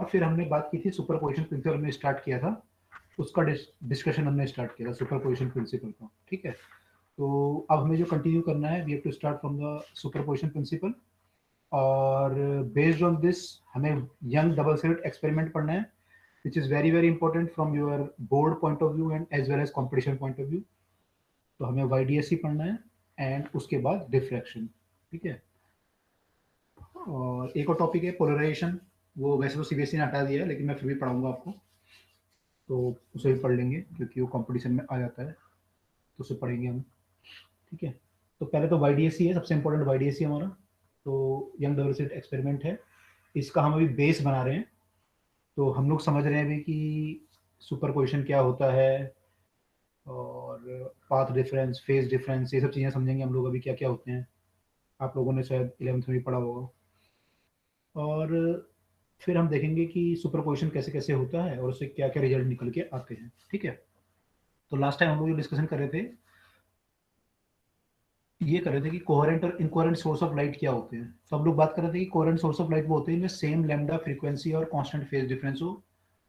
और फिर हमने बात की थी सुपरपोजिशन प्रिंसिपल में स्टार्ट किया था, उसका डिस्कशन हमने स्टार्ट किया था सुपरपोजिशन प्रिंसिपल का, ठीक है। तो अब हमें जो कंटिन्यू करना है, we have to start from the superposition principle, और बेस्ड ऑन दिस हमें यंग डबल स्लिट एक्सपेरिमेंट पढ़ना है, which is very very important from your board point of view and as well as competition point of view. तो हमें YDSC पढ़ना है and उसके बाद डिफ्रैक्शन, ठीक है। और एक और टॉपिक है पोलराइजेशन, वो वैसे तो CBSE ने हटा दिया है, लेकिन मैं फिर भी पढ़ाऊंगा आपको, तो उसे भी पढ़ लेंगे क्योंकि वो कंपटीशन में आ जाता है, तो उसे पढ़ेंगे हम, ठीक है। तो पहले तो YDSC है, सबसे इम्पोर्टेंट YDSC हमारा, तो यंग डबल स्लिट एक्सपेरिमेंट है, इसका हम अभी बेस बना रहे हैं। तो हम लोग समझ रहे हैं अभी कि सुपरपोजिशन क्या होता है, और पाथ डिफरेंस, फेज डिफरेंस, ये सब चीज़ें समझेंगे हम लोग अभी क्या क्या होते हैं, आप लोगों ने शायद 11th में भी पढ़ा होगा। और फिर हम देखेंगे कि सुपरपोजिशन कैसे कैसे होता है और उससे क्या क्या रिजल्ट निकल के आते हैं, ठीक है। तो लास्ट टाइम हम लोग ये डिस्कशन कर रहे थे, ये कर रहे थे कि कोहेरेंट और इनकोहेरेंट सोर्स ऑफ लाइट क्या होते हैं। तो हम लोग बात कर रहे थे कि कोहेरेंट सोर्स ऑफ लाइट वो होते हैं जिनमें सेम लैम्डा फ्रीक्वेंसी और कांस्टेंट फेज डिफरेंस हो,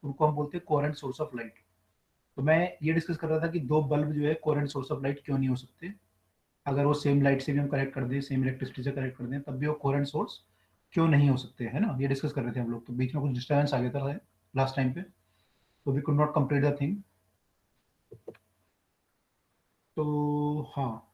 उनको हम बोलते हैं कोहेरेंट सोर्स ऑफ लाइट। तो मैं ये डिस्कस कर रहा था कि दो बल्ब जो है कोहेरेंट सोर्स ऑफ लाइट क्यों नहीं हो सकते, अगर वो सेम लाइट से भी हम कनेक्ट कर दें, सेम इलेक्ट्रिसिटी से कनेक्ट कर दें, तब भी वो कोहेरेंट सोर्स क्यों नहीं हो सकते, है ना। ये डिस्कस कर रहे थे हम लोग, तो बीच में कुछ डिस्टर्बेंस आ गया था लास्ट टाइम पे, तो we could not complete the thing. तो हाँ,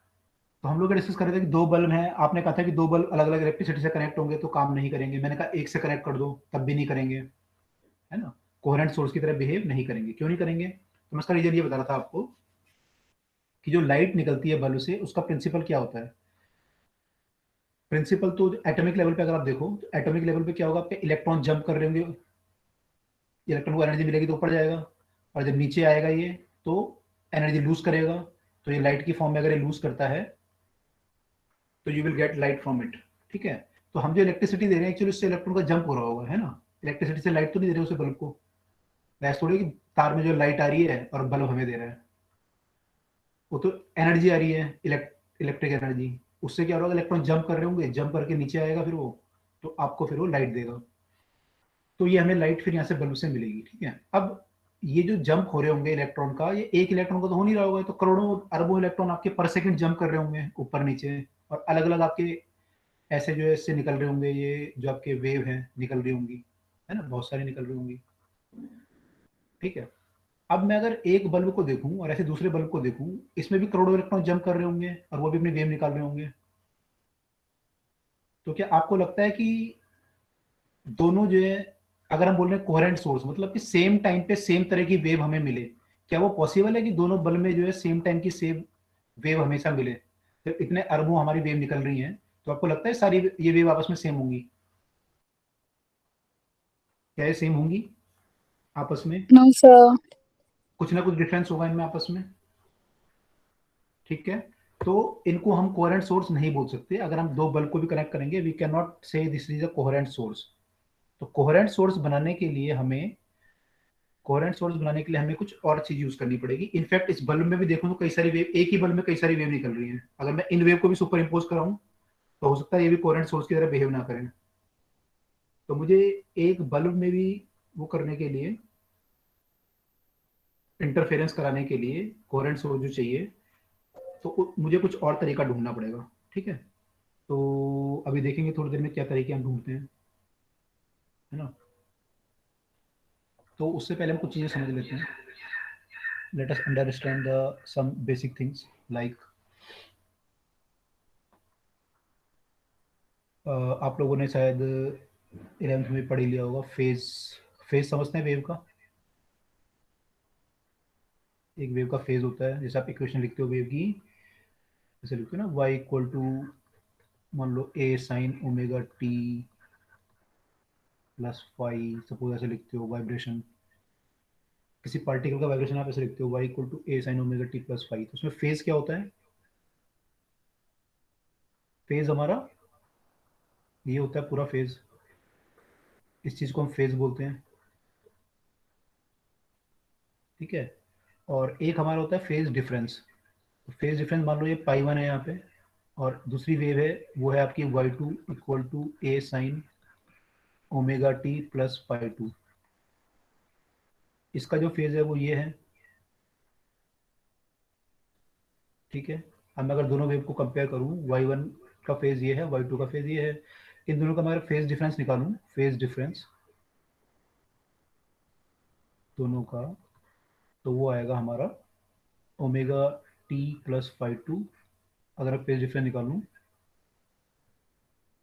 तो हम लोग डिस्कस कर रहे थे कि दो बल्ब हैं, आपने कहा था कि दो बल्ब अलग अलग इलेक्ट्रिसिटी से कनेक्ट होंगे तो काम नहीं करेंगे, मैंने कहा एक से कनेक्ट कर दो तब भी नहीं करेंगे, है ना, कोहेरेंट सोर्स की तरह बिहेव नहीं करेंगे। क्यों नहीं करेंगे, तो मैं इसका रीजन ये बता रहा था आपको कि जो लाइट निकलती है बल्ब से, उसका प्रिंसिपल क्या होता है। प्रिंसिपल तो एटॉमिक लेवल पे अगर आप देखो, तो एटॉमिक लेवल पे क्या होगा, आपके इलेक्ट्रॉन जंप कर रहे होंगे, इलेक्ट्रॉन को एनर्जी मिलेगी तो ऊपर जाएगा, और जब नीचे आएगा ये तो एनर्जी लूज करेगा। तो ये लाइट की फॉर्म में अगर ये लूज करता है तो you will gate light from it, ठीक है। तो हम जो इलेक्ट्रिसिटी दे रहे हैं एक्चुअली उससे इलेक्ट्रॉन का जंप हो रहा होगा, है ना, इलेक्ट्रिसिटी से लाइट तो नहीं दे रहे उसे बल्ब को, वैसे थोड़ी कि तार में जो लाइट आ रही है और बल्ब हमें दे रहा है, वो तो एनर्जी आ रही है, इलेक्ट्रिक एनर्जी, उससे क्या होगा, इलेक्ट्रॉन जंप कर रहे होंगे, जंप करके नीचे आएगा फिर वो, तो आपको फिर वो लाइट देगा। तो ये हमें लाइट फिर यहाँ से बल्ब से मिलेगी, ठीक है। अब ये जो जंप हो रहे होंगे इलेक्ट्रॉन का, ये एक इलेक्ट्रॉन का तो हो नहीं रहा होगा, तो करोड़ों अरबों इलेक्ट्रॉन आपके पर सेकंड जंप कर रहे होंगे ऊपर नीचे, और अलग अलग आपके ऐसे जो है इससे निकल रहे होंगे, ये जो आपके वेव हैं निकल रही होंगी, है ना, बहुत सारी निकल रही होंगी, ठीक है। अब मैं अगर एक बल्ब को देखूं और ऐसे दूसरे बल्ब को देखूं, इसमें भी करोड़ों इलेक्ट्रॉन जंप कर रहे होंगे और वो भी अपनी वेव निकाल रहे होंगे। तो क्या आपको लगता है कि दोनों जो है, अगर हम बोल रहे हैं कोहेरेंट सोर्स, मतलब कि सेम टाइम पे सेम तरह की वेव हमें मिले, क्या वो पॉसिबल है कि दोनों बल्ब में जो है सेम टाइम की सेम वेव हमेशा मिले, तो इतने अरबों हमारी वेव निकल रही हैं, तो आपको लगता है सारी ये वेव आपस में सेम होंगी, क्या ये सेम होंगी आपस में, नो सर। कुछ ना कुछ डिफरेंस होगा इनमें आपस में, ठीक है। तो इनको हम कोहेरेंट सोर्स नहीं बोल सकते। अगर हम दो बल्ब को भी कनेक्ट करेंगे, वी कैन नॉट से this is a coherent source. तो कोहेरेंट सोर्स बनाने के लिए हमें, कोहेरेंट सोर्स बनाने के लिए हमें कुछ और चीज यूज करनी पड़ेगी। इनफैक्ट इस बल्ब में भी देखो तो कई सारी वेव, एक ही बल्ब में कई सारी वेव निकल रही हैं, अगर मैं इन वेव को भी सुपर इम्पोज कराऊं तो हो सकता है ये भी कोहेरेंट सोर्स की तरह बिहेव ना करें। तो मुझे एक बल्ब में भी वो करने के लिए, इंटरफेरेंस कराने के लिए कोहेरेंट सोर्स जो चाहिए, तो मुझे कुछ और तरीका ढूंढना पड़ेगा, ठीक है। तो अभी देखेंगे थोड़ी देर में क्या तरीके हम ढूंढते हैं, है ना। तो उससे पहले हम कुछ चीजें समझ लेते हैं। Let us understand the some basic things like, आप लोगों ने शायद 11th में पढ़ ही लिया होगा फेज। फेज समझते हैं वेव का, एक वेव का फेज होता है, जैसे आप इक्वेशन लिखते हो वेव की, जैसे लिखते हो ना y इक्वल टू, मान लो a sine omega t plus five, suppose ऐसे लिखते हो वाइब्रेशन, किसी पार्टिकल का वाइब्रेशन आप ऐसे लिखते हो y equal to a sine omega t plus phi, तो उसमें फेज क्या होता है, फेज हमारा ये होता है पूरा फेज, इस चीज को हम फेज बोलते हैं, ठीक है। और एक हमारा होता है फेज डिफरेंस। तो फेज डिफरेंस मान लो ये पाई वन है यहाँ पे, और दूसरी वेव है वो है आपकी y2 equal to a sine omega t plus phi two. इसका जो फेज है वो ये है, ठीक है। अब मैं अगर दोनों वेव को कंपेयर करूं, y1 का फेज ये है, y2 का फेज ये है, इन दोनों का मैं फेज डिफरेंस निकालूं, फेज डिफरेंस दोनों का, तो वो आएगा हमारा omega t plus phi two. अगर मैं फेज डिफरेंस निकालूं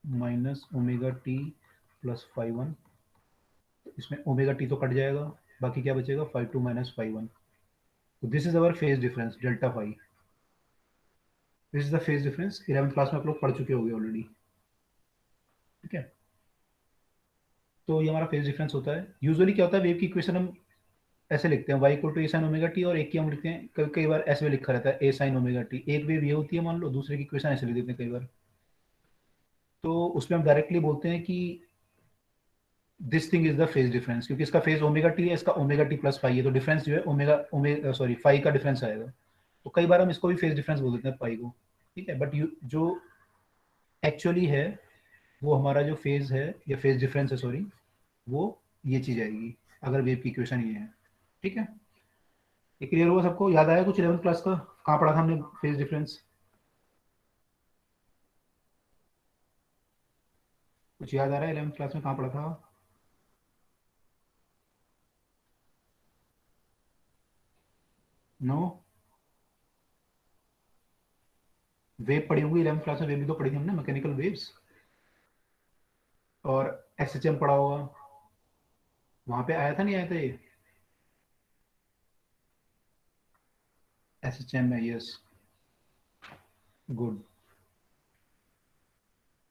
minus omega t plus phi one, तो इसमें ओमेगा टी तो कट जाएगा, बाकी क्या बचेगा, five two minus five one. तो this is our phase difference delta five. This is the phase difference, 11th class में आप लोग पढ़ चुके होंगे ऑलरेडी, ठीक है। तो ये हमारा फेज डिफरेंस होता है। यूजुअली क्या होता है, वेव की इक्वेशन हम ऐसे लिखते हैं, y equal to A sine omega t, और एक की हम लिखते हैं कई कई बार ऐसे भी लिखा रहता है ए साइन ओमेगा टी। एक वेव ये होती है मान लो, दूसरे की इक्वेशन ऐसे लिख देते हैं कई बार। तो उसमें हम डायरेक्टली बोलते हैं कि this thing is the phase difference, क्योंकि इसका फेज ओमेगा टी है, इसका ओमेगा टी प्लस फाइव है, तो डिफरेंस जो है ओमेगा ओमेगा सॉरी फाइव का डिफरेंस आएगा। तो कई बार हम इसको भी फेज डिफरेंस बोल देते हैं पाई को, ठीक है। बट जो एक्चुअली है वो हमारा जो फेज है या फेज डिफरेंस है सॉरी, वो ये चीज आएगी अगर वेव की इक्वेशन ये है, ठीक है। ये क्लियर हुआ सबको, याद आया कुछ 11th क्लास का, कहाँ पढ़ा था हमने फेज डिफरेंस? कुछ याद आ रहा है 11th क्लास में कहाँ पढ़ा था? नो? वेव पढ़ी होगी 11th क्लास में, वेव भी तो पढ़ी थी हमने, मैकेनिकल वेव्स। और एसएचएम पढ़ा होगा, वहां पे आया था नहीं आया था ये? एसएचएम में, यस, गुड।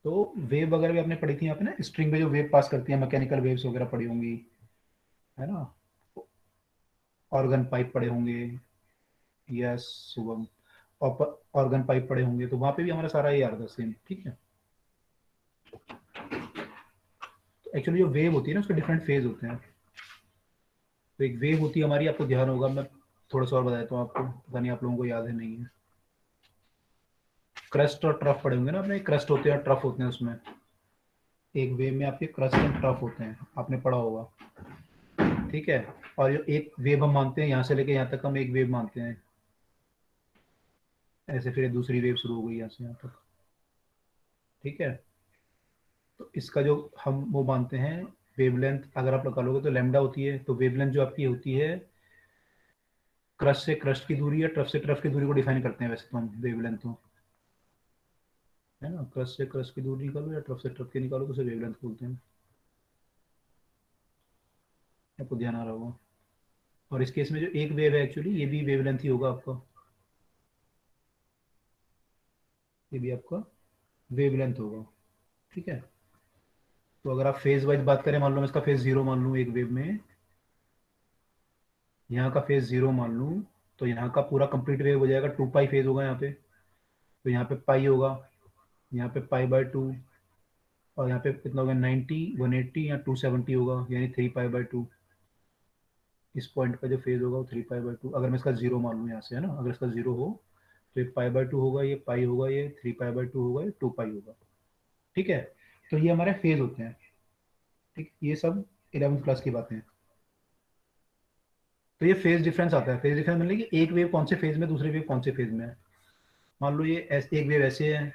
तो वेव वगैरह भी आपने पढ़ी थी यहाँ पे ना, स्ट्रिंग में जो वेव पास करती है, मैकेनिकल वेव्स वगैरह पढ़ी होंगी, है ना। ऑर्गन पाइप पढ़े होंगे, यस शुभम। ऑर्गन पाइप पढ़े होंगे, तो वहां पे भी हमारा सारा ये आ रहा था सेम, ठीक है। तो एक्चुअली जो वेव होती है ना उसके डिफरेंट फेज होते हैं। तो एक वेव होती है हमारी, आपको ध्यान होगा, मैं थोड़ा सा और बता देता हूँ आपको, पता नहीं आप लोगों को याद है नहीं है। क्रस्ट और ट्रफ पढ़े होंगे ना आपने, क्रस्ट होते हैं और ट्रफ होते हैं उसमें। एक वेव में आपके क्रस्ट एंड ट्रफ होते हैं, आपने पढ़ा होगा, ठीक है। और जो एक वेव हम मानते हैं, यहाँ से लेके यहाँ तक हम एक वेव मानते हैं, ऐसे फिर दूसरी वेव शुरू हो गई यहाँ से यहाँ तक, ठीक है। तो इसका जो हम वो मानते हैं वेवलेंथ, अगर आप निकालोगे तो लैम्डा होती है। तो वेवलेंथ जो आपकी होती है, क्रस्ट से क्रस्ट की दूरी या ट्रफ से ट्रफ की दूरी को डिफाइन करते हैं वैसे तो हम वेवलेंथ तो, है ना। क्रस्ट से क्रस्ट की दूरी निकालो या ट्रफ से ट्रफ की निकालो तो उसे वेवलेंथ बोलते हैं, आपको ध्यान आ रहा होगा। और इस केस में जो एक वेव है एक्चुअली ये भी वेवलेंथ ही होगा आपका, ये भी आपका वेवलेंथ होगा, ठीक है। तो अगर आप फेज वाइज बात करें, मान लो मैं इसका फेज जीरो मान लूँ एक वेव में, यहाँ का फेज जीरो मान लूँ, तो यहाँ का पूरा कंप्लीट वेव हो जाएगा, टू पाई फेज होगा यहाँ पे। तो यहाँ पे पाई होगा, यहाँ पे पाई बाय टू, और यहाँ पे कितना होगा 90 180 या 270 होगा, यानी थ्री पाई बाय टू। इस पॉइंट का जो फेज होगा वो थ्री पाई बाय टू, अगर मैं इसका जीरो मान लूँ यहाँ से, है ना। अगर इसका जीरो हो तो ये पाई बाय टू होगा, ये पाई होगा, ये थ्री पाई बाय टू होगा, ये टू पाई होगा, ठीक है। तो ये हमारे फेज होते हैं, ठीक, ये सब 11th क्लास की बातें हैं। तो ये फेज डिफरेंस आता है, फेज डिफरेंस मतलब कि एक वेव कौन से फेज में, दूसरी वेव कौन से फेज में है। मान लो ये एक वेव ऐसे है,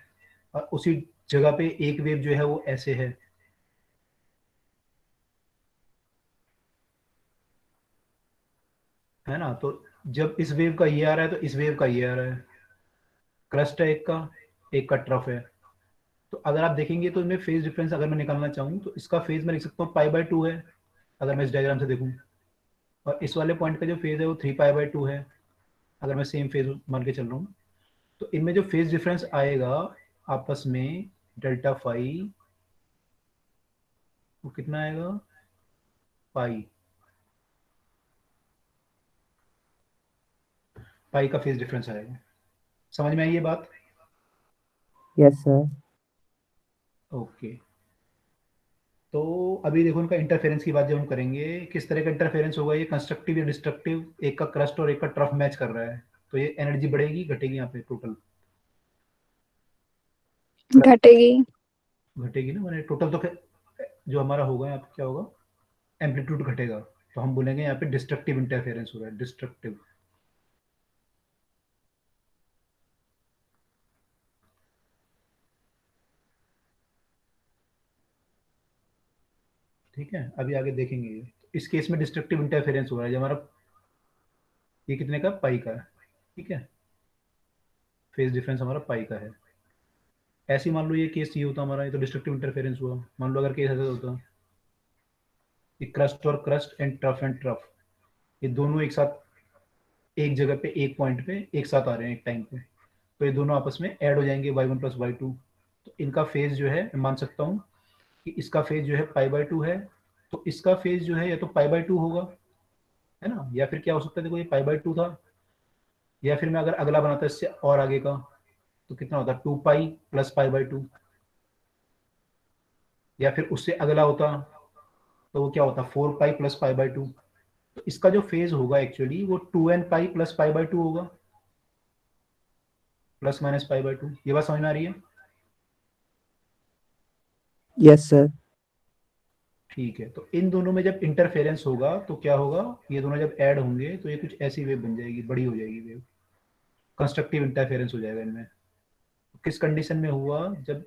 और उसी जगह पे एक वेव जो है वो ऐसे है ना। तो जब इस वेव का ये आ रहा है तो इस वेव का ये आ रहा है, क्रस्ट है एक का ट्रफ है। तो अगर आप देखेंगे तो इनमें फेज डिफरेंस अगर मैं निकालना चाहूँ तो इसका फेज मैं लिख सकता हूँ पाई बाय टू है, अगर मैं इस डायग्राम से देखूँ। और इस वाले पॉइंट का जो फेज है वो थ्री पाई बाय टू है, अगर मैं सेम फेज मान के चल रहा हूँ। तो इनमें जो फेज डिफरेंस आएगा आपस में, डेल्टा फाई, वो कितना आएगा, पाई, पाई का फेज डिफरेंस आएगा। समझ में आई ये बात? Yes sir. ओके। तो अभी देखो उनका इंटरफेरेंस की बात जब हम करेंगे, किस तरह का इंटरफेरेंस होगा, ये कंस्ट्रक्टिव या डिस्ट्रक्टिव, एक का क्रस्ट और एक का ट्रफ मैच कर रहा है, तो ये एनर्जी बढ़ेगी घटेगी यहाँ पे टोटल? घटेगी। घटेगी ना, मैंने टोटल तो जो हमारा होगा यहाँ पे क्या होगा, एम्पलीट्यूड घटेगा, तो हम बोलेंगे यहाँ पे डिस्ट्रक्टिव इंटरफेरेंस हो रहा है, डिस्ट्रक्टिव। ठीक है, अभी आगे देखेंगे ये। इस केस में डिस्ट्रक्टिव इंटरफेरेंस हो रहा है, जो हमारा ये कितने का, पाई का है। ठीक है, फेज डिफरेंस हमारा पाई का है। ऐसे ही मान लो ये केस ये होता हमारा, ये तो डिस्ट्रक्टिव इंटरफेरेंस हुआ। मान लो अगर केस ऐसा होता कि क्रस्ट और क्रस्ट एंड ट्रफ ये दोनों एक साथ एक जगह पे एक पॉइंट पे एक साथ आ रहे हैं एक टाइम पे, तो ये दोनों आपस में ऐड हो जाएंगे y1 प्लस y2। तो इनका फेज जो है मैं मान सकता हूँ कि इसका फेज जो है पाई बाय टू है, तो इसका फेज जो है या तो पाई बाय टू होगा, है ना, या फिर क्या हो सकता है, देखो ये पाई बाय टू था, या फिर मैं अगर अगला बनाता इससे और आगे का, तो कितना होता, 2 पाई प्लस पाई बाय टू, या फिर उससे अगला होता तो वो क्या होता, 4 pi plus pi by two. तो इसका जो फेज होगा एक्चुअली वो 2n pi plus pi by two होगा, plus minus pi by two. ये बात समझ में आ रही है? Yes, sir. ठीक है, तो इन दोनों में जब इंटरफेरेंस होगा तो क्या होगा, ये दोनों जब ऐड होंगे तो ये कुछ ऐसी वेव बन जाएगी, बड़ी हो जाएगी वेव, कंस्ट्रक्टिव इंटरफेरेंस हो जाएगा इनमें। किस कंडीशन में हुआ, जब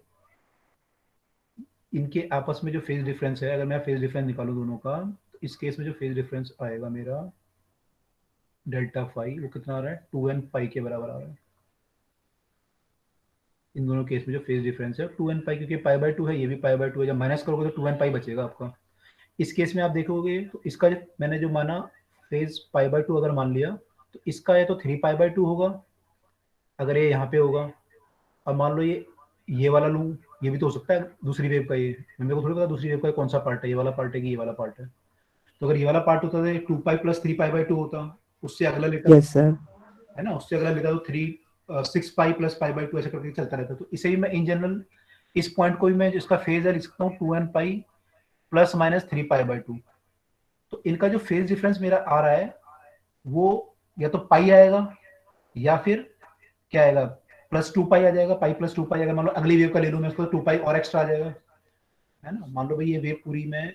इनके आपस में जो फेज डिफरेंस है, अगर मैं फेज डिफरेंस निकालूं दोनों का, तो इस केस में जो फेज डिफरेंस आएगा मेरा डेल्टा फाई, वो कितना आ रहा है, 2n पाई के बराबर आ रहा है। इन दोनों केस में जो फेज डिफरेंस है 2n पाई, क्योंकि पाई बाय टू है, ये भी पाई बाय टू है, जब माइनस करोगे तो 2n पाई बचेगा आपका। इस केस में आप देखोगे तो इसका मैंने जो माना फेज पाई बाय टू अगर मान लिया, तो इसका या तो 3 पाई बाय टू होगा अगर ये यहाँ पे होगा। अब मान लो ये वाला लूँ, ये भी तो हो सकता है दूसरी वेव का, ये मेरे को थोड़ी पता दूसरी वेव का कौन सा पार्ट है, ये वाला पार्ट है कि ये वाला पार्ट है। तो अगर ये वाला पार्ट होता तो 2 pi plus 3 pi by to होता, उससे अगला लेता, Yes, sir. है ना, उससे अगला लेता तो 6 पाई प्लस पाई बाय टू, ऐसे करके चलता रहता। तो इसे भी मैं इन जनरल इस पॉइंट को भी मैं जिसका फेज है लिख सकता हूँ 2n pi plus minus 3 pi by two. तो इनका जो फेज डिफरेंस मेरा आ रहा है वो या तो पाई आएगा, या फिर क्या आएगा, +2 पाई आ जाएगा, पाई +2 पाई। अगर मान लो अगली वेव का ले लूँ मैं उसको, 2 पाई और एक्स्ट्रा आ जाएगा, है ना। मान लो भाई ये वेव पूरी मैं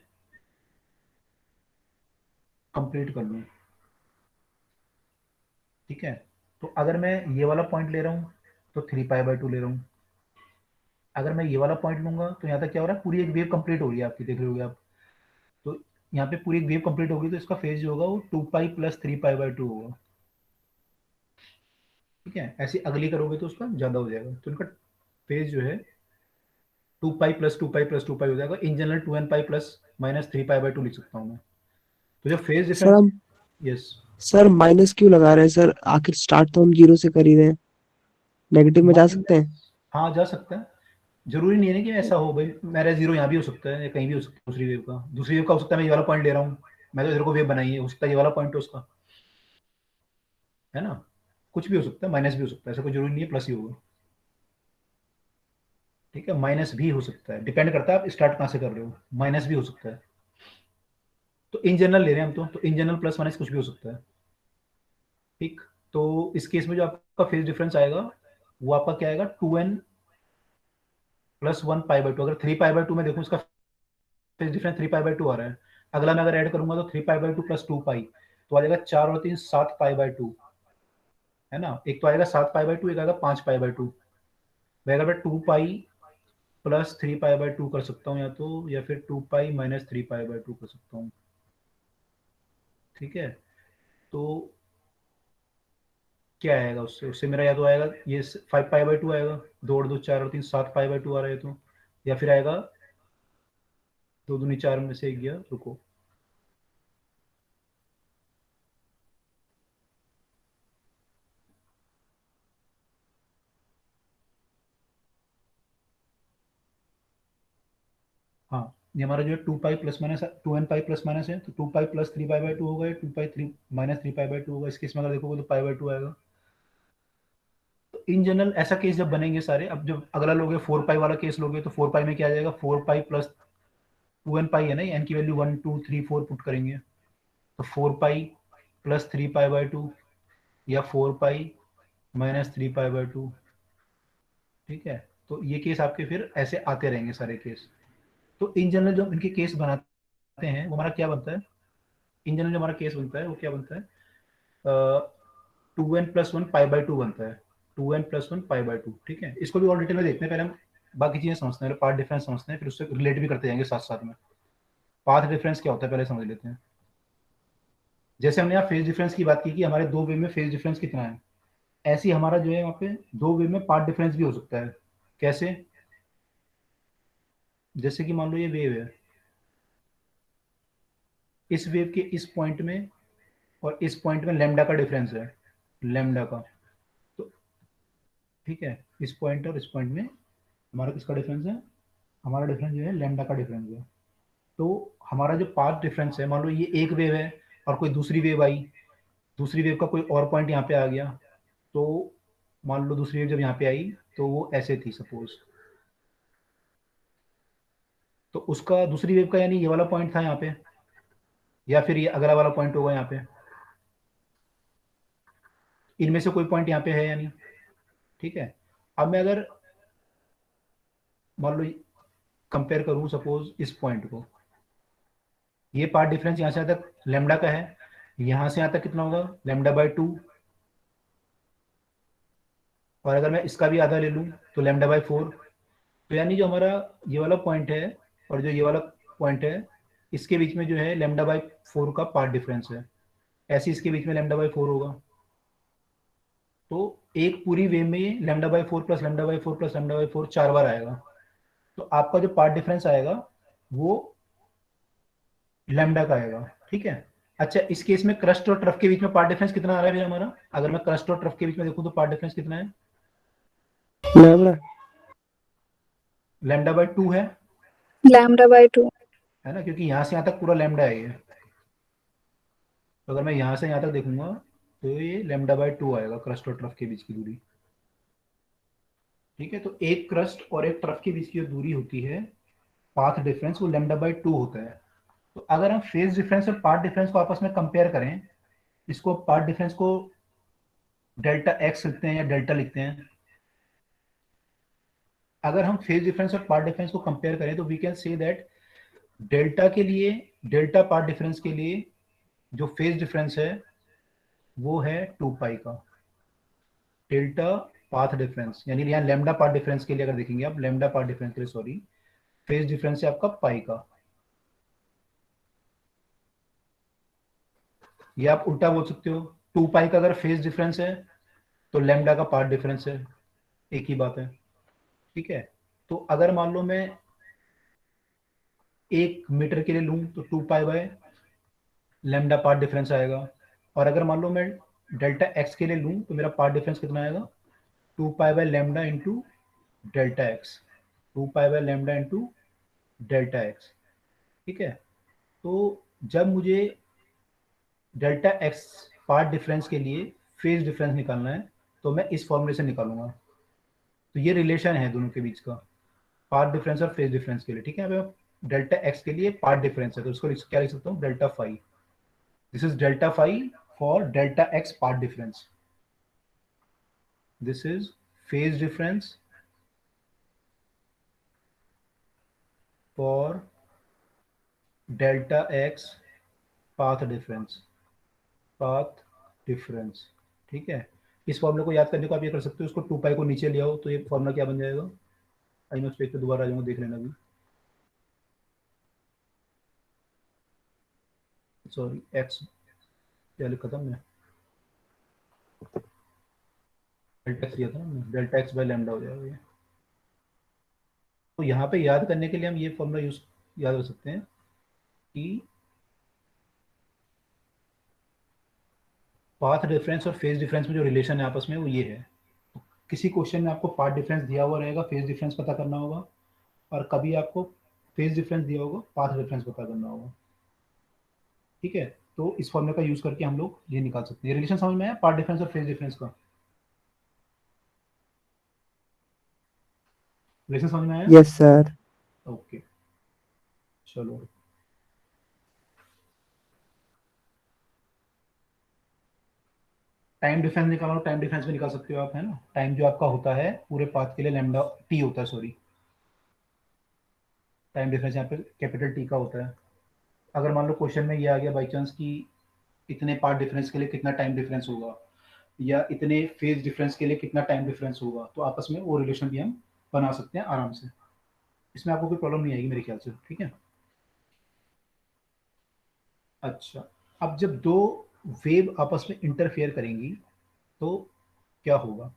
कंप्लीट कर लूँ, ठीक है, तो अगर मैं ये वाला पॉइंट ले रहा हूँ तो 3 पाई बाय टू ले रहा हूँ। अगर मैं ये वाला पॉइंट लूंगा तो यहाँ तक क्या हो रहा है, पूरी एक वेव कंप्लीट हो रही है आपकी, देख रहे होगे आप। तो यहाँ पे पूरी एक वेव कंप्लीट होगी, तो इसका फेज जो होगा वो 2 pi plus 3 pi by two होगा। ठीक है, ऐसी अगली करोगे तो उसका ज्यादा हो जाएगा, तो इनका फेज जो है 2 पाई प्लस 2 पाई प्लस 2 पाई हो जाएगा। In general 2n pi plus minus 3 pi by to लिख सकता हूँ मैं। तो जो फेज सर डिफरेंस, हम यस, सर माइनस क्यों लगा रहे हैं सर? आखिर स्टार्ट तो हम जीरो से कर ही रहे हैं। नेगेटिव में जा सकते हैं? हाँ जा सकता है, जरूरी नहीं है कि ऐसा हो भाई, मेरा जीरो यहाँ भी हो सकता है या कहीं भी हो सकता है, दूसरी वेव का हो सकता है, मैं ये वाला पॉइंट ले रहा हूँ, मैं तो इधर को वेव बनाई है, हो सकता है ये वाला पॉइंट है उसका, है ना, कुछ भी हो सकता है, माइनस भी हो सकता है, ऐसा कोई जरूरी नहीं है प्लस ही होगा। ठीक है, माइनस भी हो सकता है, डिपेंड करता है आप स्टार्ट कहाँ से कर रहे हो, माइनस भी हो सकता है। तो इन जनरल ले रहे हैं हम, तो इन जनरल प्लस माइनस कुछ भी हो सकता है। ठीक, तो इस केस में जो आपका फेज डिफरेंस आएगा वो आपका क्या आएगा, 2n+1 पाई बाय टू। अगर 3 पाई बाय टू में देखूँ इसका phase difference 3 pi by two आ रहा है, अगला मैं अगर ऐड करूंगा तो 3 pi by two plus 2 pi, तो आ जाएगा 4 और 3 7 पाई बाय टू, है ना। एक तो आएगा 7 पाई बाय टू, एक आएगा 5 पाई बाय टू। मैं अगर 2 pi plus 3 pi by to कर सकता हूँ या तो, या फिर 2 pi minus 3 pi by to कर सकता हूँ। ठीक है, तो क्या आएगा उससे, उससे मेरा या तो आएगा ये 5 पाई बाय टू आएगा, 2 और 2 4 और 3 7 पाई बाय टू आ रहा है तो, या फिर आएगा 2 दूनी 4 में से एक गया, रुको, हाँ, ये हमारा जो है 2 पाई प्लस माइनस है, तो 2 pi plus 3 pi by two होगा, 2 पाई 3 माइनस 3 पाई बाय टू होगा। इस केस में अगर देखोगे तो पाई बाय टू आएगा। तो इन जनरल ऐसा केस जब बनेंगे सारे, अब जब अगला लोगे 4 पाई वाला केस लोगे, तो 4 पाई में क्या आ जाएगा, 4 पाई प्लस 2n पाई है ना, एन की वैल्यू 1 2 3 4 पुट करेंगे, तो 4 pi plus 3 pi by to, या 4 pi minus 3 pi by to. ठीक है, तो ये केस आपके फिर ऐसे आते रहेंगे सारे केस। तो इन जनरल जो इनके केस बनाते हैं वो हमारा क्या बनता है, इन जनरल जो हमारा केस बनता है वो क्या बनता है, 2n+1 π/2 बनता है, 2n+1 π/2। ठीक है, इसको भी और डिटेल में देखते हैं, पहले हम बाकी चीजें समझते हैं, पार्ट डिफरेंस समझते हैं, फिर उससे रिलेट भी करते जाएंगे साथ साथ में। पाथ डिफरेंस क्या होता है पहले समझ लेते हैं। जैसे हमने यहाँ फेज डिफरेंस की बात की कि हमारे दो वे में फेज डिफरेंस कितना है, ऐसे ही हमारा जो है वहाँ पे दो वे में पार्ट डिफरेंस भी हो सकता है। कैसे? जैसे कि मान लो ये वेव है, इस वेव के इस पॉइंट में और इस पॉइंट में लैम्डा का डिफरेंस है, लैम्डा का। तो ठीक है, इस पॉइंट और इस पॉइंट में हमारा किसका डिफरेंस है, हमारा डिफरेंस जो है लैम्डा का डिफरेंस है। तो हमारा जो पाथ डिफरेंस है, मान लो ये एक वेव है और कोई दूसरी वेव आई, दूसरी वेव का कोई और पॉइंट यहाँ पे आ गया, तो मान लो दूसरी वेव जब यहाँ पे आई तो वो ऐसे थी सपोज, तो उसका दूसरी वेव का यानी ये वाला पॉइंट था यहाँ पे, या फिर ये अगला वाला पॉइंट होगा यहाँ पे, इनमें से कोई पॉइंट यहाँ पे है या नहीं। ठीक है, अब मैं अगर मान लो कंपेयर करूँ सपोज इस पॉइंट को, ये पार्ट डिफरेंस यहाँ से यहाँ तक लेमडा का है, यहाँ से यहाँ तक कितना होगा, λ/2। और अगर मैं इसका भी आधा ले लूँ तो λ/4। तो यानी जो हमारा ये वाला पॉइंट है और जो ये वाला पॉइंट है, इसके बीच में जो है λ/4 का पार्ट डिफरेंस है, ऐसे इसके बीच में λ/4 होगा। तो एक पूरी वे में λ/4 प्लस λ/4 प्लस λ/4 4 बार आएगा। तो आपका जो पार्ट डिफरेंस आएगा वो लैम्डा का आएगा। ठीक है, अच्छा इस केस में क्रस्ट और ट्रफ के बीच में पार्ट डिफरेंस कितना आ रहा है फिर हमारा, अगर मैं क्रस्ट और ट्रफ के बीच में देखूं तो पार्ट डिफरेंस कितना है, लैम्डा। λ/2 है λ/2। है ना, क्योंकि यहाँ से यहाँ तक पूरा लैम्डा है ये। तो अगर मैं यहाँ से यहाँ तक देखूंगा तो ये λ/2 आएगा क्रस्ट और ट्रफ के बीच की दूरी। ठीक है, तो एक क्रस्ट और एक ट्रफ के बीच की जो दूरी होती है पाथ डिफरेंस, वो λ/2 होता है। तो अगर हम फेज डिफरेंस और पार्ट डिफरेंस को आपस में कंपेयर करें, इसको पार्ट डिफरेंस को डेल्टा एक्स लिखते हैं या डेल्टा लिखते हैं। अगर हम फेज डिफरेंस और पार्ट डिफरेंस को कंपेयर करें तो we can say that delta के लिए, डेल्टा पार्ट डिफरेंस के लिए जो फेज डिफरेंस है वो है 2 पाई का। डेल्टा पाथ डिफरेंस यानी यहाँ लैम्डा पार्ट डिफरेंस के लिए अगर देखेंगे आप, लैम्डा पार्ट डिफरेंस के लिए सॉरी, फेज डिफरेंस है आपका पाई का। ये आप उल्टा बोल सकते हो, 2 पाई का अगर फेज डिफरेंस है तो लैम्डा का पार्ट डिफरेंस है, एक ही बात है। ठीक है, तो अगर मान लो मैं 1 मीटर के लिए लूं तो 2 पाई/लैम्डा पार्ट डिफरेंस आएगा। और अगर मान लो मैं डेल्टा एक्स के लिए लूं तो मेरा पार्ट डिफरेंस कितना आएगा, 2 pi lambda into delta x, 2 pi lambda into delta x. ठीक है, तो जब मुझे डेल्टा एक्स पार्ट डिफरेंस के लिए फेज डिफरेंस निकालना है तो मैं इस फॉर्मूले से निकालूंगा। तो ये रिलेशन है दोनों के बीच का, पार्ट डिफरेंस और फेज डिफरेंस के लिए। ठीक है, अब डेल्टा एक्स के लिए पार्ट डिफरेंस है तो उसको क्या लिख सकता हूँ, delta phi. This is delta phi for delta x path difference, this is phase difference for delta x path difference, path difference. ठीक है, इस फॉर्मूले को याद करने को आप ये कर सकते हो, उसको 2 पाई को नीचे ले आओ तो ये फॉर्मूला क्या बन जाएगा, आई मैं उस पेज पे दोबारा आ जाऊंगा, देख लेना भी, सॉरी एक्स क्या लिखा था मैं, डेल्टा एक्स लिया था ना, डेल्टा एक्स बाय लैम्डा हो जाएगा ये। तो यहाँ पे याद करने के लिए हम ये फॉर्मूला यूज याद कर सकते हैं कि पाथ डिफरेंस और फेज डिफरेंस में जो रिलेशन है आपस में वो ये है। तो किसी क्वेश्चन में आपको पाथ डिफरेंस दिया हुआ रहेगा, फेज डिफरेंस पता करना होगा, और कभी आपको फेज डिफरेंस दिया होगा, पाथ डिफरेंस पता करना होगा। ठीक है, तो इस फॉर्मूले का यूज करके हम लोग ये निकाल सकते हैं। रिलेशन समझ में आया पाथ डिफरेंस और फेज डिफरेंस का, रिलेशन समझ में आया? Yes sir. ओके, चलो टाइम डिफरेंस निकालो, टाइम डिफरेंस भी निकाल सकते हो आप, है ना। टाइम जो आपका होता है पूरे पाथ के लिए लैम्डा टी होता है, सॉरी टाइम डिफरेंस यहाँ पे कैपिटल टी का होता है। अगर मान लो क्वेश्चन में ये आ गया बाई चांस कि इतने पार्ट डिफरेंस के लिए कितना टाइम डिफरेंस होगा, या इतने फेज डिफरेंस के लिए कितना टाइम डिफरेंस होगा, तो आपस में वो रिलेशन भी हम बना सकते हैं आराम से। इसमें आपको कोई प्रॉब्लम नहीं आएगी मेरे ख्याल से, ठीक है। अच्छा, अब जब दो वेव आपस में इंटरफेयर करेंगी तो क्या होगा,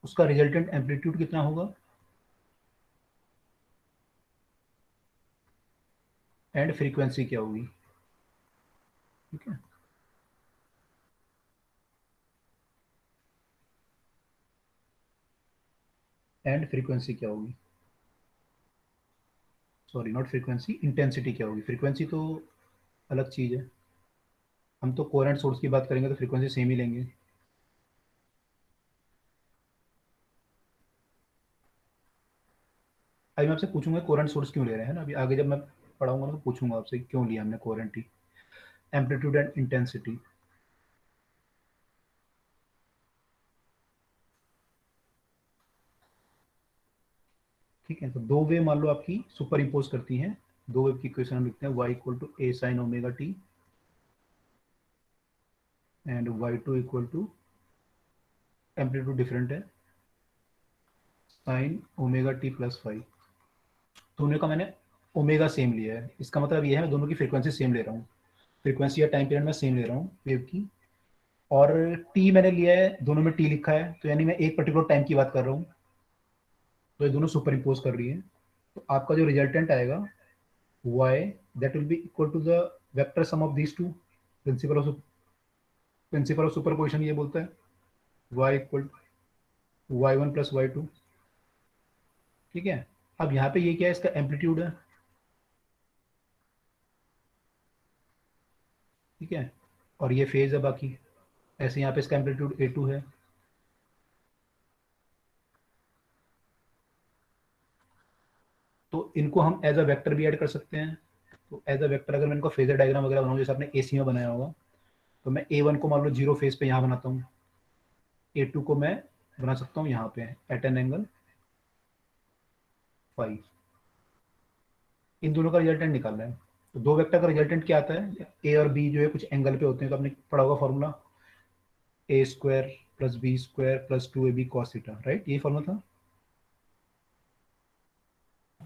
उसका रिजल्टेंट एम्पलीट्यूड कितना होगा एंड फ्रीक्वेंसी क्या होगी, ठीक है। एंड फ्रीक्वेंसी क्या होगी, सॉरी नॉट फ्रीक्वेंसी, इंटेंसिटी क्या होगी। फ्रीक्वेंसी तो अलग चीज है, हम तो कोरेंट सोर्स की बात करेंगे तो फ्रीक्वेंसी सेम ही लेंगे। अभी मैं आपसे पूछूंगा कोरेंट सोर्स क्यों ले रहे हैं ना, अभी आगे जब मैं पढ़ाऊंगा ना तो पूछूंगा आपसे क्यों लिया हमने coherent he, amplitude and intensity. ठीक है, तो दो वेव मान लो आपकी सुपर इम्पोज करती हैं, दो वेव की इक्वेशन हम लिखते हैं y equal to a sin omega t and y2 equal to, amplitude different है, sin ओमेगा t प्लस 5। दोनों का मैंने ओमेगा सेम लिया है, इसका मतलब ये है मैं दोनों की फ्रीक्वेंसी सेम ले रहा हूँ, फ्रीक्वेंसी या टाइम पीरियड में सेम ले रहा हूँ वेव की। और t मैंने लिया है, दोनों में t लिखा है, तो यानी मैं एक पर्टिकुलर टाइम की बात कर रहा हूँ, तो ये दोनों सुपर इम्पोज कर रही है। तो आपका जो रिजल्टेंट आएगा y that will be equal to the vector sum of these two, principle of superposition ये बोलता है, y equal y1 plus y2, ठीक है। अब यहाँ पे ये क्या है, इसका एम्पलीट्यूड है, ठीक है, और ये फेज है बाकी, ऐसे यहाँ पे इसका एम्पलीट्यूड a2 है। तो इनको हम एज अ वेक्टर भी ऐड कर सकते हैं। तो एज अ वेक्टर अगर मैं इनको फेजर डायग्राम वगैरह बनाऊँ जैसे आपने एसी में बनाया होगा, तो मैं a1 को मान लो जीरो फेज पे यहाँ बनाता हूँ, a2 को मैं बना सकता हूँ यहाँ पे एट एन एंगल 5। इन दोनों का रिजल्टेंट निकालना है। तो दो वेक्टर का रिजल्टेंट क्या आता है, ए और बी जो है कुछ एंगल पे होते हैं, तो आपने पढ़ा होगा formula a square plus b square plus 2ab cos theta, right, ये फॉर्मूला था।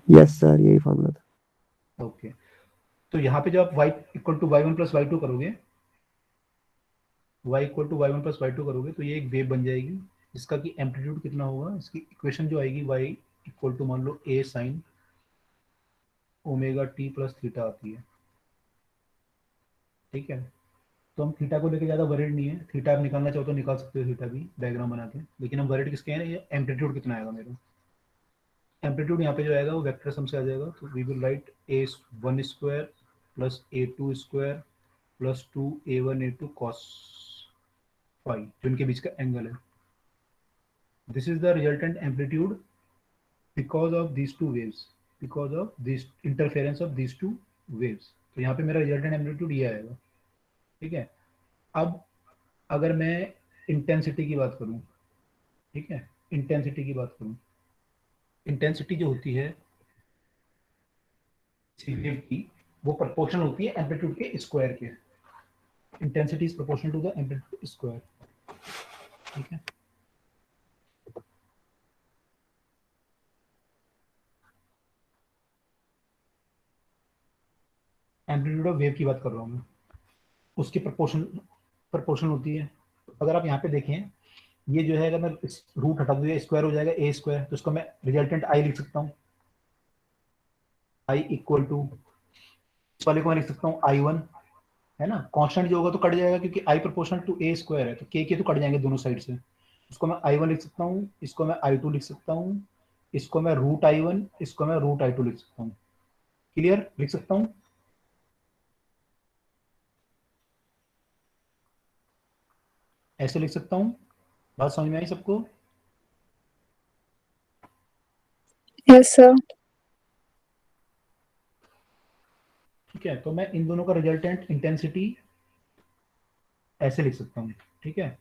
यस सर, यही फॉर्मूला था। ओके, तो यहाँ पे जब आप y equal to y one plus y two करोगे, y equal to y one plus y two करोगे तो ये एक वेव बन जाएगी, जिसका कि एम्पलीट्यूड कितना होगा, इसकी इक्वेशन जो आएगी y इक्वल टू मान लो a sine omega t plus theta आती है, ठीक है। तो हम थीटा को लेके ज़्यादा वरीड नहीं है, थीटा आप निकालना चाहो तो निकाल सकते हो थीटा भी डायग्राम बना के, लेकिन हम वरीड किसके हैं, ये एम्पलीट्यूड कितना आएगा मेरा। एम्पलीट्यूड यहाँ पे जो आएगा वो वेक्टर सम से आ जाएगा, तो we will write a1 square plus a2 square plus 2a1 a2 cos phi, जो इनके बीच का एंगल है। This is the resultant amplitude because of these two waves, because of this interference of these two waves. तो यहाँ पे मेरा resultant amplitude ये आएगा, ठीक है। अब अगर मैं इंटेंसिटी की बात करूं, ठीक है, इंटेंसिटी की बात करूं, इंटेंसिटी जो होती है वेव की, वो प्रोपोर्शनल होती है एम्पलीट्यूड के स्क्वायर के। Intensity is proportional to the amplitude square, ठीक है। एम्पलीट्यूड ऑफ वेव की बात कर रहा हूँ मैं, उसकी प्रोपोर्शन होती है। अगर आप यहाँ पे देखें, ये जो है अगर मैं रूट हटा दूँ स्क्वायर हो जाएगा ए स्क्वायर, तो उसको मैं रिजल्टेंट आई लिख सकता हूँ, आई इक्वल टू, इस वाले को मैं लिख सकता हूँ I1, है ना। कांस्टेंट जो होगा तो कट जाएगा क्योंकि I proportional to a square है, तो के तो कट जाएंगे दोनों साइड से। इसको मैं I1 लिख सकता हूँ, इसको मैं I2 लिख सकता हूँ, इसको मैं रूट I1, इसको मैं रूट I2 लिख सकता हूँ। क्लियर, लिख सकता हूँ, ऐसे लिख सकता हूँ। बात समझ में आई सबको। Yes, sir. ठीक है, तो मैं इन दोनों का रिजल्टेंट इंटेंसिटी ऐसे लिख सकता हूँ, ठीक है।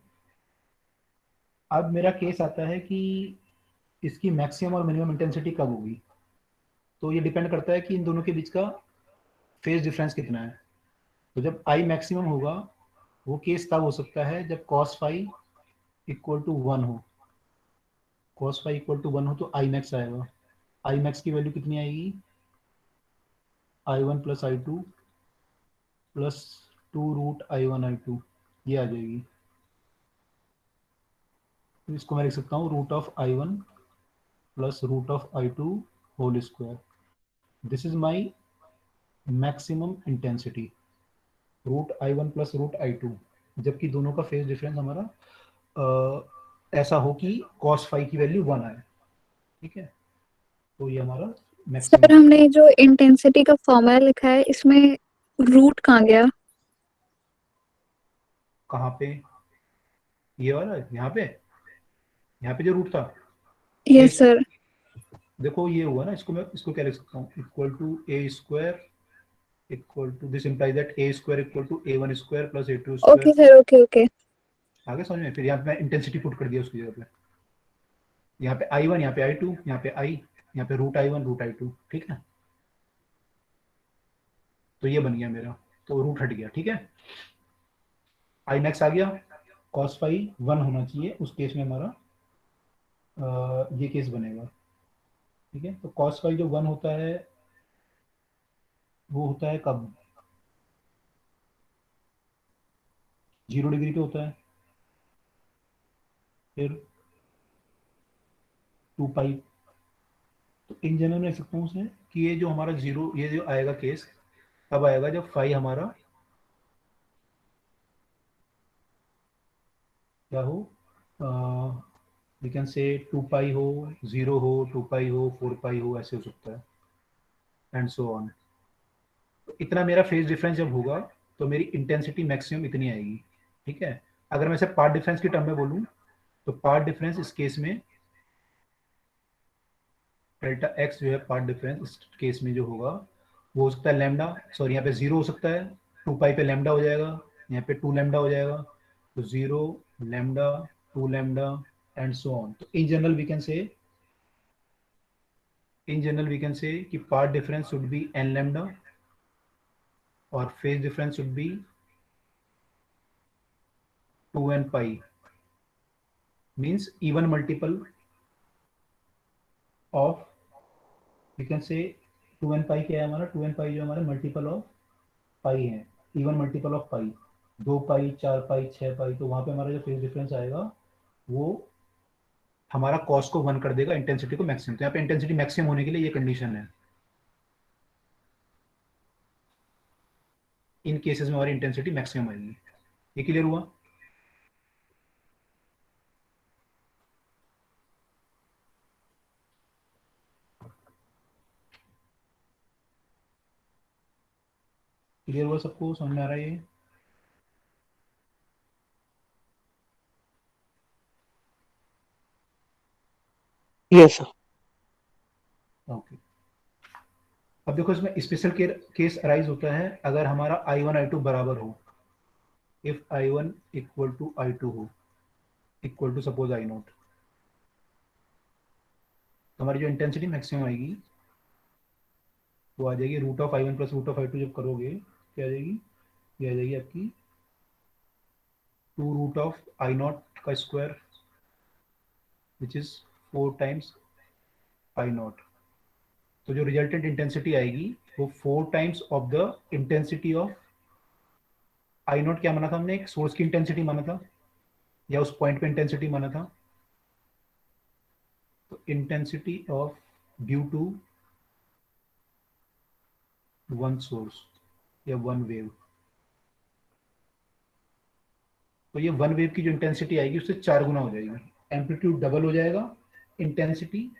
अब मेरा केस आता है कि इसकी मैक्सिमम और मिनिमम इंटेंसिटी कब होगी, तो ये डिपेंड करता है कि इन दोनों के बीच का फेज डिफरेंस कितना है। तो जब आई मैक्सिमम होगा वो केस तब हो सकता है जब कॉस फाई इक्वल टू 1 हो। कॉस फाई इक्वल टू 1 हो तो आई मैक्स आएगा। आई मैक्स की वैल्यू कितनी आएगी, i1 plus i2 plus 2√i1 i2, ये आ जाएगी। तो इसको मैं लिख सकता हूँ √of i1 plus √of i2 whole square. This is my maximum intensity, √i1 plus √i2, जबकि दोनों का फेज डिफरेंस हमारा ऐसा हो कि cos फाई की वैल्यू 1 आए। ठीक है, तो ये हमारा मैक्सिमम। सर हमने जो इंटेंसिटी का फॉर्मूला लिखा है इसमें रूट कहाँ गया? कहाँ पे, ये वाला यहाँ पे जो रूट था, ए, यस सर। देखो ये हुआ ना, इसको मैं इसको क्या लिख सकता हूँ, equal to a square equal to, this implies that a square equal to a1 square plus a2 okay square. Sir, okay okay. आगे समझ में, फिर यहाँ पे मैं इंटेंसिटी पुट कर दिया उसकी जगह पे, यहाँ पे i1, यहाँ पे i2, यहाँ पे i, यहाँ पे √i1 √i2। ठीक है, तो ये बन गया मेरा, तो रूट हट गया। ठीक है, आई मैक्स आ गया, cos फाई 1 होना चाहिए, उस केस में हमारा ये केस बनेगा। ठीक है, तो cos फाई जो 1 होता है वो होता है कब, 0 डिग्री पे होता है, फिर 2 पाई। तो इन जनरल में लिख सकता हूँ उसमें कि ये जो हमारा जीरो, ये जो आएगा केस तब आएगा जब फाई हमारा क्या हो, वी कैन से 2 पाई हो, 0 हो, 2 पाई हो, 4 पाई हो, ऐसे हो सकता है, एंड सो ऑन। तो इतना मेरा फेज डिफरेंस जब होगा तो मेरी इंटेंसिटी मैक्सिमम इतनी आएगी। ठीक है, अगर मैं इसे पार्ट डिफरेंस की टर्म में बोलूँ तो पार्ट डिफरेंस इस केस में, डेल्टा एक्स जो है पार्ट डिफरेंस इस केस में जो होगा वो हो सकता है लैम्डा, सॉरी यहाँ पे 0 हो सकता है, 2 पाई पे लैम्डा हो जाएगा, यहाँ पे 2 लैम्डा हो जाएगा, तो 0 lambda 2 lambda and so on. तो in general we can say कि path difference should be n lambda और phase difference should be 2n pi, means even multiple of, we can say 2n पाई क्या है हमारा, 2n पाई जो हमारा multiple of पाई है, even multiple of पाई, 2 पाई 4 पाई 6 पाई, तो वहां पे हमारा जो फेज डिफरेंस आएगा वो हमारा कॉस को 1 कर देगा, इंटेंसिटी को मैक्सिमम। तो यहाँ पे इंटेंसिटी मैक्सिमम होने के लिए ये कंडीशन है, इन केसेस में हमारी इंटेंसिटी मैक्सिमम आएगी। ये क्लियर हुआ। क्लियर हुआ सबको, समझ में आ रहा है ये। Yes sir. ओके, अब देखो इसमें स्पेशल केस अराइज होता है अगर हमारा i1 i2 बराबर हो, if i1 equal to i2 हो, इक्वल टू सपोज i0, तो हमारी जो इंटेंसिटी मैक्सिमम आएगी वो आ जाएगी √of i1 plus √of i2, जब करोगे क्या आ जाएगी, ये आ जाएगी आपकी 2√of i0 का square which is 4 times i0। तो जो रिजल्टेंट इंटेंसिटी आएगी वो 4 times of the intensity of i0, क्या माना था हमने, एक सोर्स की इंटेंसिटी माना था या उस पॉइंट पे इंटेंसिटी माना था, तो intensity of due to one source या वन वेव। तो ये वन वेव की जो इंटेंसिटी आएगी उससे 4 गुना हो जाएगी, एम्पलीट्यूड डबल हो जाएगा, इंटेंसिटी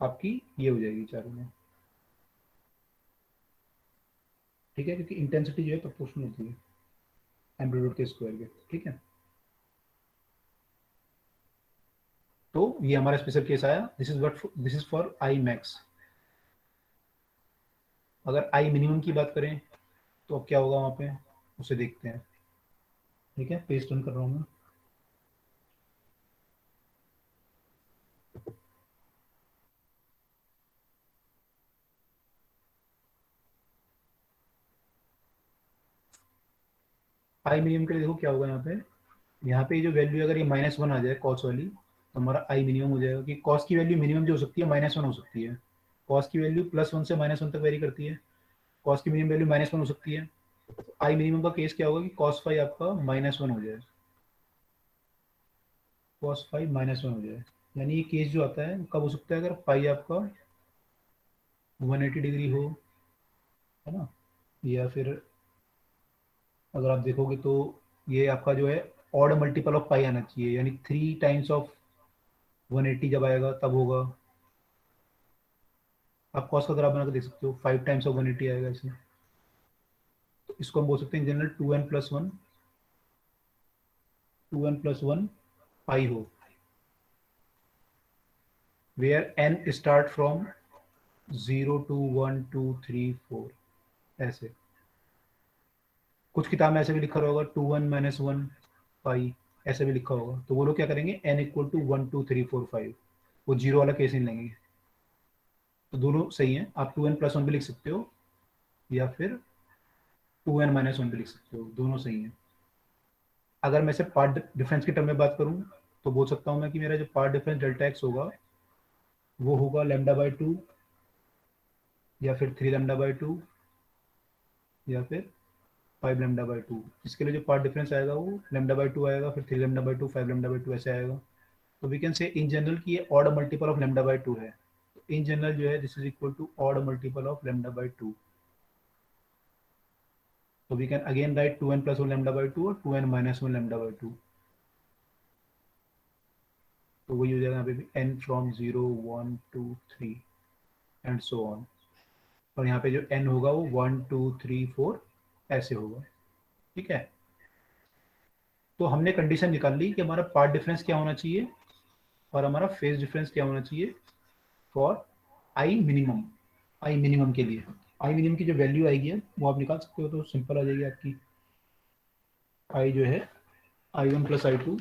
आपकी ये हो जाएगी 4 गुना। ठीक है, क्योंकि इंटेंसिटी जो है प्रोपोर्शनल होती है एम्पलीट्यूड के स्क्वायर के। ठीक है, तो ये हमारा स्पेशल केस आया, this is for I max. अगर आई मिनिमम की बात करें तो अब क्या होगा वहां पे, उसे देखते हैं। ठीक है, पेज टर्न कर रहा हूँ मैं। आई मिनिमम के लिए देखो क्या होगा यहाँ पे जो वैल्यू अगर ये -1 आ जाए कॉस वाली, तो हमारा आई मिनिमम हो जाएगा कि कॉस की वैल्यू मिनिमम जो हो सकती है -1 हो सकती है। कॉस की वैल्यू +1 से -1 तक वेरी करती है। कॉस की मिनिमम वैल्यू -1 हो सकती है। आई मिनिमम का केस क्या होगा कि कॉस फाई आपका -1 हो जाए, कॉस फाई -1 हो जाए। यानी ये केस जो आता है कब हो सकता है, अगर फाई आपका 180 डिग्री हो, है ना, या फिर अगर आप देखोगे तो ये आपका जो है ऑड मल्टीपल ऑफ पाई आना चाहिए, यानी 3 टाइम्स ऑफ 180 जब आएगा तब होगा। आप कॉस का ग्राफ बना के देख सकते हो, 5 टाइम्स ऑफ 180 आएगा इसमें। तो इसको हम बोल सकते हैं जनरल 2n+1 पाई हो, where n start from 0 to 1 2 3 4। ऐसे कुछ किताब में ऐसे भी लिखा होगा 2n-1 पाई, ऐसे भी लिखा होगा। तो वो लोग क्या करेंगे, n = 1 2 3 4 5, वो जीरो वाला केस नहीं लेंगे। तो दोनों सही हैं, आप 2n+1 भी लिख सकते हो या फिर 2n-1 भी लिख सकते हो, दोनों सही हैं। अगर मैं से पार्ट डिफरेंस की टर्म में बात करूं तो बोल सकता हूं मैं कि मेरा जो पार्ट डिफरेंस डेल्टा एक्स होगा वो होगा λ/2 या फिर 3λ/2 या फिर 5λ/2। इसके लिए जो पार्ट डिफरेंस आएगा वो λ/2 आएगा, फिर 3λ/2 5λ/2 ऐसे आएगा। तो वी कैन से इन जनरल कि ये ऑड मल्टीपल ऑफ λ/2 है। इन जनरल जो है this is equal to odd multiple of λ/2। तो we can again right 2n+1 λ/2 और 2n-1 λ/2। तो वही हो जाएगा यहाँ पे भी n from 0 1 2 3 and so on. और यहाँ पे जो n होगा वो 1 2 3 4 ऐसे होगा। ठीक है, तो हमने कंडीशन निकाल ली कि हमारा पार्ट डिफरेंस क्या होना चाहिए और हमारा फेज डिफरेंस क्या होना चाहिए for I minimum. I minimum के लिए आई मिनिमम की जो वैल्यू आएगी वो आप निकाल सकते हो, तो सिंपल आ जाएगी आपकी। आई जो है i1+i2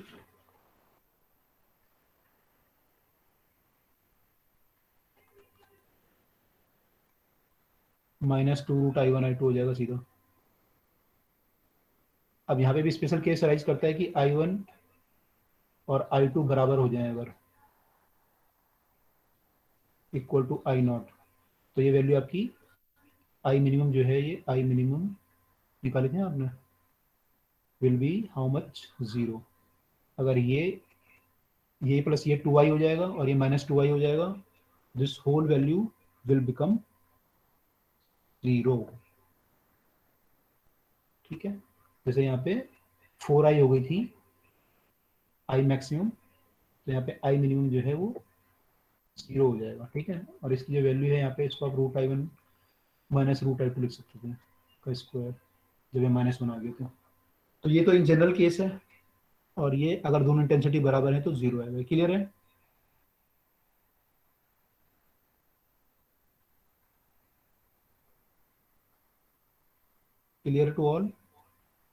-2√i1i2 हो जाएगा सीधा। अब यहाँ पे भी स्पेशल केस अराइज करता है कि i1 और i2 बराबर हो जाए अगर इक्वल टू i0, तो ये वैल्यू आपकी आई मिनिमम जो है, ये आई मिनिमम निकाले थे आपने, विल बी हाउ मच 0। अगर ये प्लस ये 2i हो जाएगा और ये -2i हो जाएगा, this whole value will become 0। ठीक है, जैसे यहाँ पे 4i हो गई थी आई मैक्सिमम, तो यहाँ पे आई मिनिमम जो है वो 0 हो जाएगा। ठीक है, और इसकी जो वैल्यू है यहाँ पे इसको आप √i1 -√i2 लिख सकते थे का स्क्वायर, जब ये -1 आ गया तो ये तो इन जनरल केस है। और ये अगर दोनों इंटेंसिटी बराबर है तो 0 आएगा। क्लियर है? Clear to all?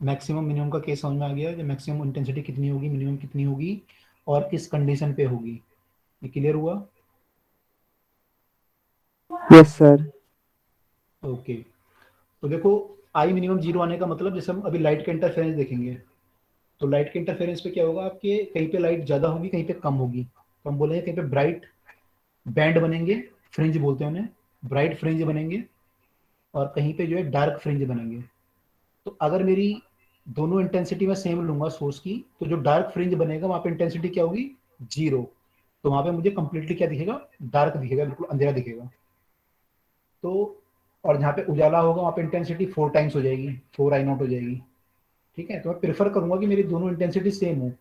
Maximum minimum का केस समझ में आ गया, जो मैक्सिमम इंटेंसिटी कितनी होगी, मिनिमम कितनी होगी और किस कंडीशन पे होगी। ये क्लियर हुआ? Yes sir. ओके, तो देखो आई मिनिमम 0 आने का मतलब, जैसे हम अभी लाइट का इंटरफेरेंस देखेंगे, तो लाइट के इंटरफेरेंस पे क्या होगा, आपके कहीं पे लाइट ज्यादा होगी कहीं पे कम होगी। तो हम बोलेंगे कहीं पे ब्राइट बैंड बनेंगे, फ्रिंज बोलते हैं उन्हें, ब्राइट फ्रिंज बनेंगे, और कहीं पे जो है डार्क फ्रिंज बनेंगे। तो अगर मेरी दोनों इंटेंसिटी में सेम लूंगा सोर्स की, तो जो डार्क फ्रिंज बनेगा वहां पे इंटेंसिटी क्या होगी, 0। तो वहां पे मुझे कंप्लीटली क्या दिखेगा, डार्क दिखेगा, बिल्कुल अंधेरा दिखेगा। तो और जहाँ पे उजाला होगा वहां पे इंटेंसिटी 4 टाइम्स हो जाएगी, 4i0 हो जाएगी। ठीक है, तो मैं प्रेफर करूंगा कि मेरी दोनों इंटेंसिटी सेम हो,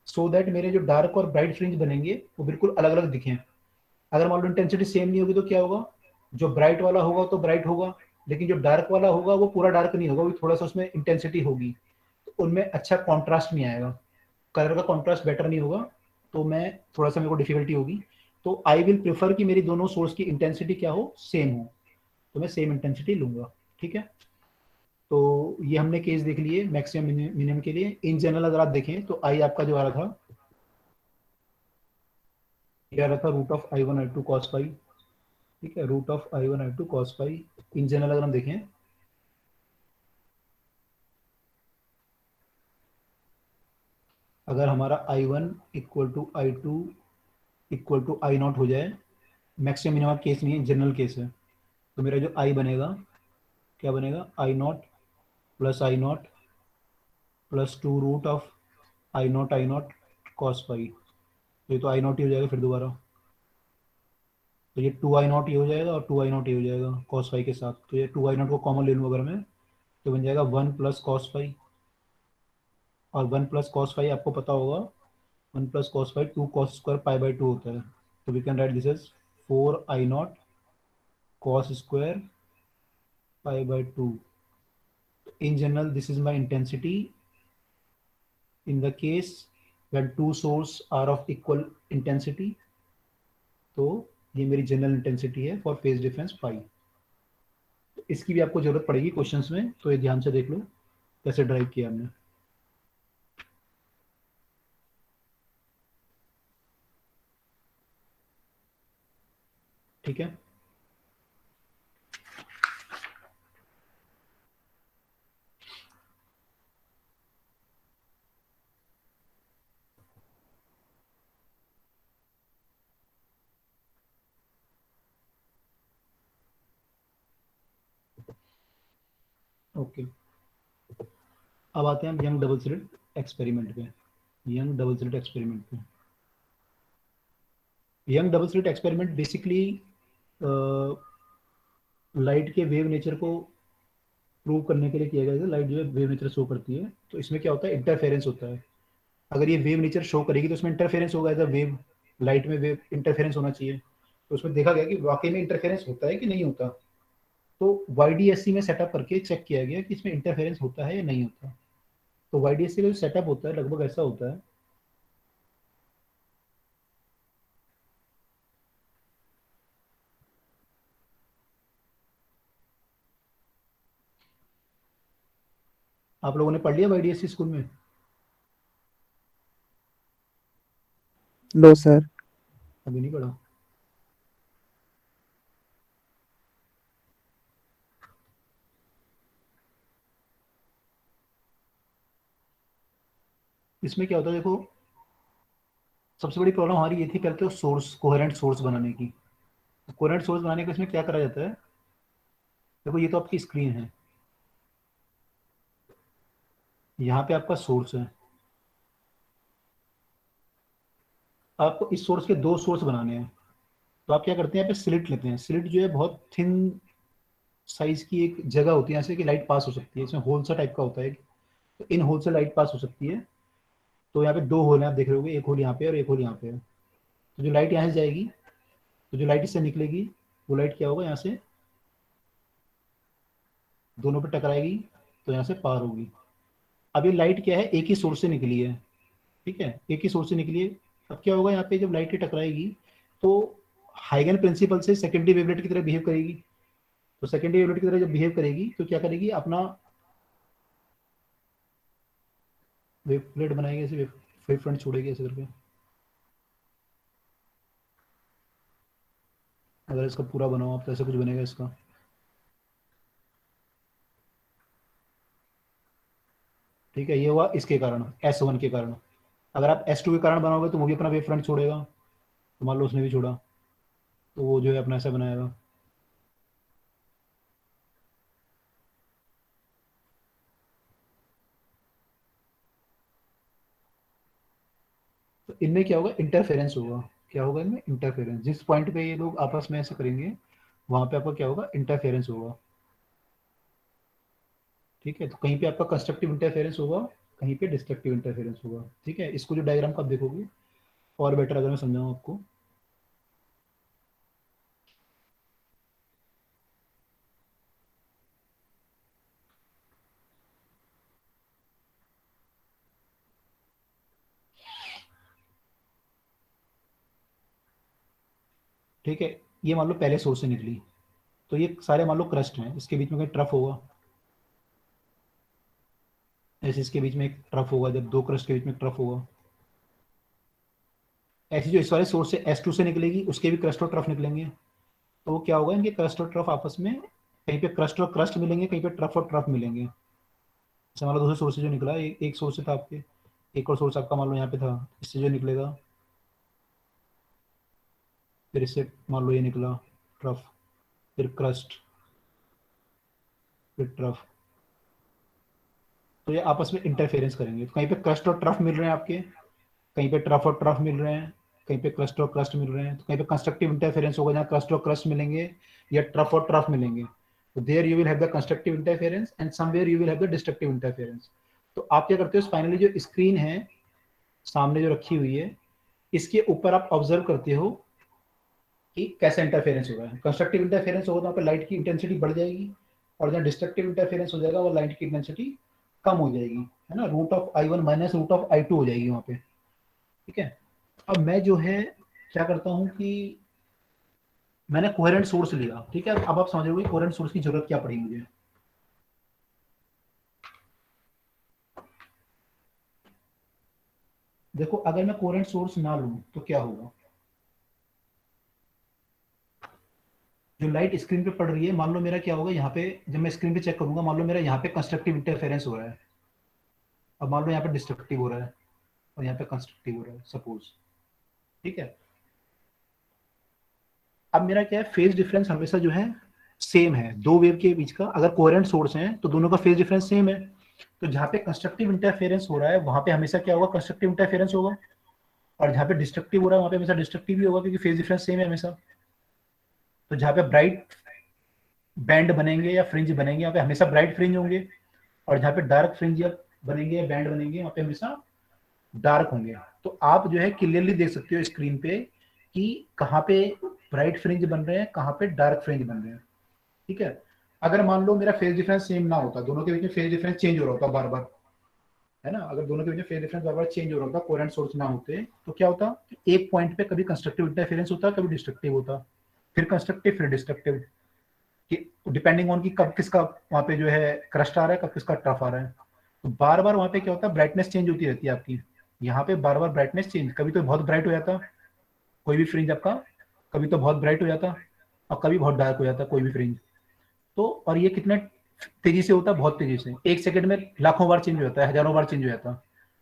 सो दैट मेरे जो डार्क और ब्राइट फ्रिंज बनेंगे वो बिल्कुल अलग अलग दिखें। अगर मान लो इंटेंसिटी सेम नहीं होगी तो क्या होगा, जो ब्राइट वाला होगा तो ब्राइट होगा, लेकिन जो डार्क वाला होगा वो पूरा डार्क नहीं होगा, वो थोड़ा सा उसमें इंटेंसिटी होगी, तो उनमें अच्छा कॉन्ट्रास्ट नहीं आएगा, कलर का कॉन्ट्रास्ट बेटर नहीं होगा, तो मैं थोड़ा सा मेरे को डिफिकल्टी होगी। तो आई विल प्रेफर कि मेरी दोनों सोर्स की इंटेंसिटी क्या हो, सेम हो, तो मैं सेम इंटेंसिटी लूंगा। ठीक है, तो ये हमने केस देख लिए मैक्सिमम मिनिमम के लिए। इन जनरल अगर आप देखें तो आई आपका जो आ रहा था, ये आ रहा था √i1i2 cos phi। ठीक है, √i1i2 cos phi। In general अगर हम देखें अगर हमारा I1 equal to I2 equal to I0 हो जाए, मैक्सिमम मिनिमम केस नहीं है, जनरल केस है, तो मेरा जो I बनेगा क्या बनेगा, I0 plus I0 plus 2 root of I0 cos phi. तो ये तो I0 ही हो जाएगा फिर दोबारा, तो ये 2I0 ये हो जाएगा और 2I0 ये हो जाएगा कॉस फाई के साथ। तो ये 2I0 को कॉमन ले लूँ अगर मैं, तो बन जाएगा 1 प्लस कॉस फाई, और 1 प्लस कॉस फाई आपको पता होगा 1 plus cos phi 2 cos square pi by 2 होता है। तो we can write this as 4I0 cos square pi by 2। In general, this is my intensity in the case when two sources are of equal intensity। तो ये मेरी general intensity है for phase difference pi. तो इसकी भी आपको जरूरत पड़ेगी क्वेश्चंस में, तो ये ध्यान से देख लो कैसे ड्राइव किया हमने। ठीक है, ओके। अब आते हैं हम यंग डबल स्लिट एक्सपेरिमेंट पे। यंग डबल स्लिट एक्सपेरिमेंट पे, young double slit experiment basically light के वेव नेचर को प्रूव करने के लिए किया गया है। लाइट जो है वेव नेचर शो करती है, तो इसमें क्या होता है, इंटरफेरेंस होता है। अगर ये वेव नेचर शो करेगी तो उसमें इंटरफेरेंस होगा, एज अ वेव, लाइट में वेव इंटरफेरेंस होना चाहिए। तो उसमें देखा गया कि वाकई में इंटरफेरेंस होता है कि नहीं होता। तो YDSC में सेटअप करके चेक किया गया कि इसमें इंटरफेरेंस होता है या नहीं होता। तो YDSC का जो सेटअप होता है लगभग ऐसा होता है, आप लोगों ने पढ़ लिया YDSC स्कूल में? No sir. अभी नहीं पढ़ा? इसमें क्या होता है देखो, सबसे बड़ी प्रॉब्लम हमारी ये थी पहले तो सोर्स, कोहेरेंट सोर्स बनाने की। कोहेरेंट सोर्स बनाने का इसमें क्या करा जाता है, देखो ये तो आपकी स्क्रीन है, यहाँ पे आपका सोर्स है। आपको इस सोर्स के दो सोर्स बनाने हैं, तो आप क्या करते हैं, यहाँ पे स्लिट लेते हैं। स्लिट जो है बहुत थिन साइज की एक जगह होती है, जैसे कि लाइट पास हो सकती है, इसमें होल सा टाइप का होता है, तो इन होल से लाइट पास हो सकती है। तो यहाँ पे दो होल हैं, आप देख रहे होगे, एक होल यहाँ पे और एक होल यहाँ पे है। तो जो लाइट यहाँ से जाएगी, तो जो लाइट इससे निकलेगी, वो लाइट क्या होगा, यहाँ से दोनों पे टकराएगी, तो यहाँ से पार होगी। अब ये लाइट क्या है, एक ही सोर्स से निकली है, ठीक है, एक ही सोर्स से निकली है। अब क्या होगा, यहाँ पे जब लाइट टकराएगी तो हाइगन प्रिंसिपल से सेकेंडरी वेवलेट की तरह बिहेव करेगी। तो सेकेंडरी वेवलेट की तरह जब बिहेव करेगी तो क्या करेगी, अपना वेवलेट बनाएगी, ऐसे वेव फ्रंट छोड़ेगी ऐसे करके। अगर इसका पूरा बनाओ आप तो ऐसा कुछ बनेगा इसका। ठीक है, ये हुआ इसके कारण, S1 के कारण। अगर आप S2 के कारण बनाओगे तो वो भी अपना वेव फ्रंट छोड़ेगा, तो मान लो उसने भी छोड़ा, तो वो जो है अपना ऐसा बनाएगा। तो इनमें क्या होगा, इंटरफेरेंस होगा। क्या होगा इनमें, इंटरफेरेंस। जिस पॉइंट पे ये लोग आपस में ऐसे करेंगे, वहां पे आपका क्या होगा, इंटरफेरेंस होगा। ठीक है, तो कहीं पे आपका कंस्ट्रक्टिव इंटरफेरेंस होगा, कहीं पे डिस्ट्रक्टिव इंटरफेरेंस होगा। ठीक है, इसको जो डायग्राम का आप देखोगे और बेटर अगर मैं समझाऊं आपको। ठीक है, ये मान लो पहले सोर्स से निकली, तो ये सारे मान लो क्रस्ट हैं, इसके बीच में कोई ट्रफ होगा, ऐसे इसके बीच में एक ट्रफ होगा, जब दो क्रस्ट के बीच में ट्रफ होगा। ऐसी जो इस वाले सोर्स से S2 से निकलेगी, उसके भी क्रस्ट और ट्रफ निकलेंगे। तो वो क्या होगा, इनके क्रस्ट और ट्रफ आपस में कहीं पे क्रस्ट और क्रस्ट मिलेंगे, कहीं पे ट्रफ और ट्रफ मिलेंगे। जैसे मान लो दूसरे सोर्स से जो निकला, एक सोर्स से था आपके, एक और सोर्स आपका मान लो यहाँ पे था, इससे जो निकलेगा, फिर इससे मान लो ये निकला ट्रफ, फिर क्रस्ट, फिर ट्रफ, तो ये आपस में इंटरफेरेंस करेंगे। तो कहीं पे क्रस्ट और ट्रफ मिल रहे हैं आपके, कहीं पे ट्रफ और ट्रफ मिल रहे हैं, कहीं पे क्रस्ट और क्रस्ट मिल रहे हैं, तो कहीं पे कंस्ट्रक्टिव इंटरफेरेंस होगा जहाँ क्रस्ट और क्रस्ट मिलेंगे या ट्रफ और ट्रफ मिलेंगे, तो there you will have the constructive interference and somewhere you will have the destructive interference. तो आप क्या करते हो, फाइनली जो स्क्रीन है सामने जो रखी हुई है, इसके ऊपर आप ऑब्जर्व करते हो कि कैसा इंटरफेरेंस हो रहा है। कंस्ट्रक्टिव इंटरफेरेंस होगा तो वहाँ पे लाइट की इंटेंसिटी बढ़ जाएगी, और जहाँ डिस्ट्रक्टिव इंटरफेरेंस हो जाएगा वो लाइट की इंटेंसिटी कम हो जाएगी, है ना, √(i1 - √(i2) हो जाएगी वहाँ पे। ठीक है, अब मैं जो है क्या करता हूँ कि मैंने कोहेरेंट सोर्स लिया। ठीक है, अब आप समझ रहे हो कोहेरेंट सोर्स की जरूरत क्या पड़ी मुझे। देखो, अगर मैं कोहेरेंट सोर्स ना लूं तो क्या होगा, जो लाइट स्क्रीन पे पड़ रही है, मान लो मेरा क्या होगा यहाँ पे, जब मैं स्क्रीन पे चेक करूंगा, मान लो मेरा यहाँ पे कंस्ट्रक्टिव इंटरफेरेंस हो रहा है, अब मान लो यहाँ पे डिस्ट्रक्टिव हो रहा है और यहाँ पे कंस्ट्रक्टिव हो रहा है सपोज। ठीक है, अब मेरा क्या है, फेज डिफरेंस हमेशा जो है सेम है दो वेव के बीच का। अगर कोहेरेंट सोर्स है तो दोनों का फेज डिफरेंस सेम है, तो जहाँ पे कंस्ट्रक्टिव इंटरफेरेंस हो रहा है वहां पे हमेशा क्या होगा, कंस्ट्रक्टिव इंटरफेरेंस होगा, और जहाँ पे डिस्ट्रक्टिव हो रहा है वहां पे हमेशा डिस्ट्रक्टिव ही होगा, क्योंकि फेज डिफरेंस सेम है हमेशा। तो जहाँ पे ब्राइट बैंड बनेंगे या फ्रिंज बनेंगे यहाँ पे हमेशा ब्राइट फ्रिंज होंगे, और जहाँ पे डार्क फ्रिंज या बनेंगे या बैंड बनेंगे वहाँ पे हमेशा डार्क होंगे। तो आप जो है क्लियरली देख सकते हो स्क्रीन पे कि कहाँ पे ब्राइट फ्रिंज बन रहे हैं, कहाँ पे डार्क फ्रिंज बन रहे हैं। ठीक है, अगर मान लो मेरा फेज डिफरेंस सेम ना होता, दोनों के बीच में फेज डिफरेंस चेंज हो रहा होता बार बार, है ना, अगर दोनों के बीच में फेज डिफरेंस बार बार चेंज हो रहा होता, कोहेरेंट सोर्स ना होते, तो क्या होता, एक पॉइंट पे कभी कंस्ट्रक्टिव इंटरफेरेंस होता, कभी डिस्ट्रक्टिव होता, फिर कंस्ट्रक्टिव फिर डिस्ट्रक्टिव, कि डिपेंडिंग ऑन कि कब किसका वहाँ पे जो है क्रस्ट आ रहा है, कब किसका ट्रफ आ रहा है। तो बार बार वहाँ पे क्या होता है, ब्राइटनेस चेंज होती रहती है आपकी, यहाँ पे बार बार ब्राइटनेस चेंज, कभी तो बहुत ब्राइट हो जाता कोई भी फ्रिंज आपका, कभी तो बहुत ब्राइट हो जाता और कभी बहुत डार्क हो जाता कोई भी फ्रिंज। तो और ये कितने तेजी से होता है, बहुत तेजी से, एक सेकंड में लाखों बार चेंज हो जाता है, हजारों बार चेंज हो जाता है।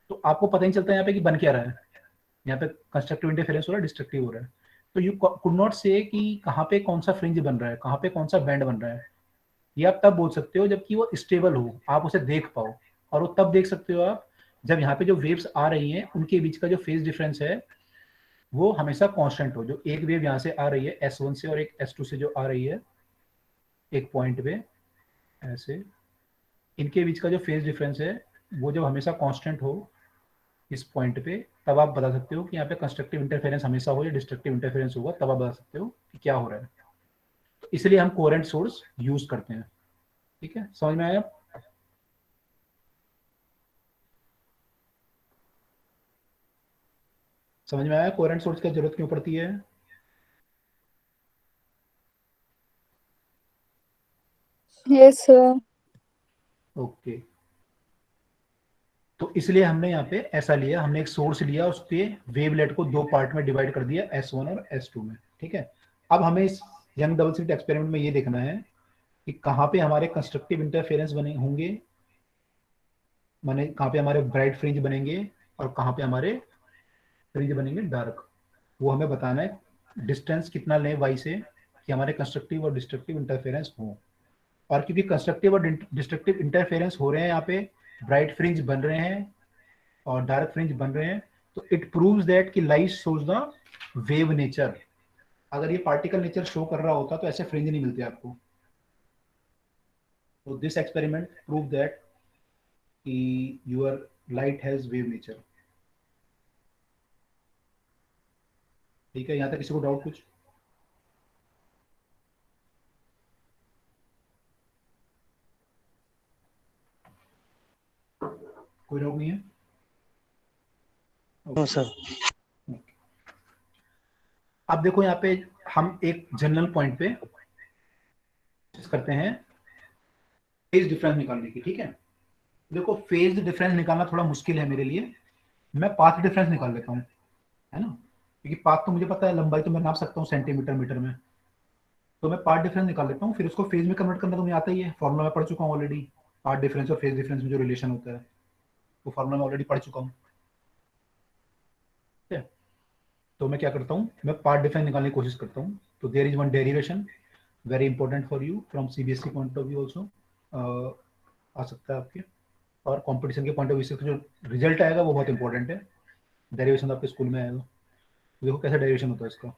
तो आपको पता नहीं चलता यहाँ पे कि बन क्या रहा है, यहाँ पे कंस्ट्रक्टिव इंटरफेरेंस हो रहा है, डिस्ट्रक्टिव हो रहा है। तो यू कुड नॉट से कि कहाँ पे कौन सा फ्रिंज बन रहा है, कहाँ पे कौन सा बैंड बन रहा है। ये आप तब बोल सकते हो जबकि वो स्टेबल हो, आप उसे देख पाओ, और वो तब देख सकते हो आप जब यहाँ पे जो वेव्स आ रही हैं उनके बीच का जो फेज डिफरेंस है वो हमेशा कांस्टेंट हो। जो एक वेव यहाँ से आ रही है S1 से और एक S2 से जो आ रही है एक पॉइंट पे ऐसे, इनके बीच का जो फेज डिफरेंस है वो जब हमेशा कांस्टेंट हो इस पॉइंट पे, तब आप बता सकते हो कि यहाँ पे कंस्ट्रक्टिव इंटरफेरेंस हमेशा हो या डिस्ट्रक्टिव इंटरफेरेंस होगा, तब आप बता सकते हो कि क्या हो रहा है। तो इसलिए हम कोहेरेंट सोर्स यूज करते हैं। ठीक है, समझ में आया। समझ में आया कोहेरेंट सोर्स की जरूरत क्यों पड़ती है। Yes sir. ओके, तो इसलिए हमने यहाँ पे ऐसा लिया, हमने एक सोर्स लिया, उसके वेवलेट को दो पार्ट में डिवाइड कर दिया, S1 और S2 में। ठीक है, अब हमें इस यंग डबल स्लिट एक्सपेरिमेंट में ये देखना है कि कहाँ पे हमारे कंस्ट्रक्टिव इंटरफेरेंस बने होंगे, माने कहाँ पे हमारे ब्राइट फ्रिंज बनेंगे और कहाँ पे हमारे फ्रिंज बनेंगे डार्क। वो हमें बताना है डिस्टेंस कितना लें y से कि हमारे कंस्ट्रक्टिव और डिस्ट्रक्टिव इंटरफेरेंस हो। और क्योंकि कंस्ट्रक्टिव और डिस्ट्रक्टिव इंटरफेरेंस हो रहे हैं, यहाँ पे ब्राइट फ्रिंज बन रहे हैं और डार्क फ्रिंज बन रहे हैं, तो इट प्रूव्स दैट कि light shows the wave nature. अगर ये पार्टिकल नेचर शो कर रहा होता तो ऐसे फ्रिंज नहीं मिलते आपको। तो दिस एक्सपेरिमेंट प्रूव दैट कि your light has wave nature. ठीक है, यहाँ तक किसी को डाउट कुछ। कोई डाउट नहीं है। हाँ सर। अब देखो यहाँ पे हम एक जनरल पॉइंट पे करते हैं फेज डिफरेंस निकालने की। ठीक है, देखो फेज डिफरेंस निकालना थोड़ा मुश्किल है मेरे लिए, मैं पाथ डिफरेंस निकाल लेता हूँ, है ना, क्योंकि पाथ तो मुझे पता है, लंबाई तो मैं नाप सकता हूँ सेंटीमीटर मीटर में। तो मैं पाथ डिफरेंस निकाल लेता हूँ, फिर उसको फेज में कन्वर्ट करना तो मुझे आता ही है, फॉर्मूला में पढ़ चुका हूँ ऑलरेडी। पाथ डिफरेंस और फेज डिफरेंस में जो रिलेशन होता है वो फॉर्मूला में ऑलरेडी पढ़ चुका हूँ। तो मैं क्या करता हूँ, मैं पार्ट डिफरेंस निकालने की कोशिश करता हूँ. तो there is one derivation very important for you from CBSE point of view also, आ सकता है आपके, और कंपटीशन के पॉइंट ऑफ व्यू से जो रिजल्ट आएगा वो बहुत इंपॉर्टेंट है. डेरिवेशन आपके स्कूल में आएगा. तो देखो कैसा डेरिवेशन होता है इसका.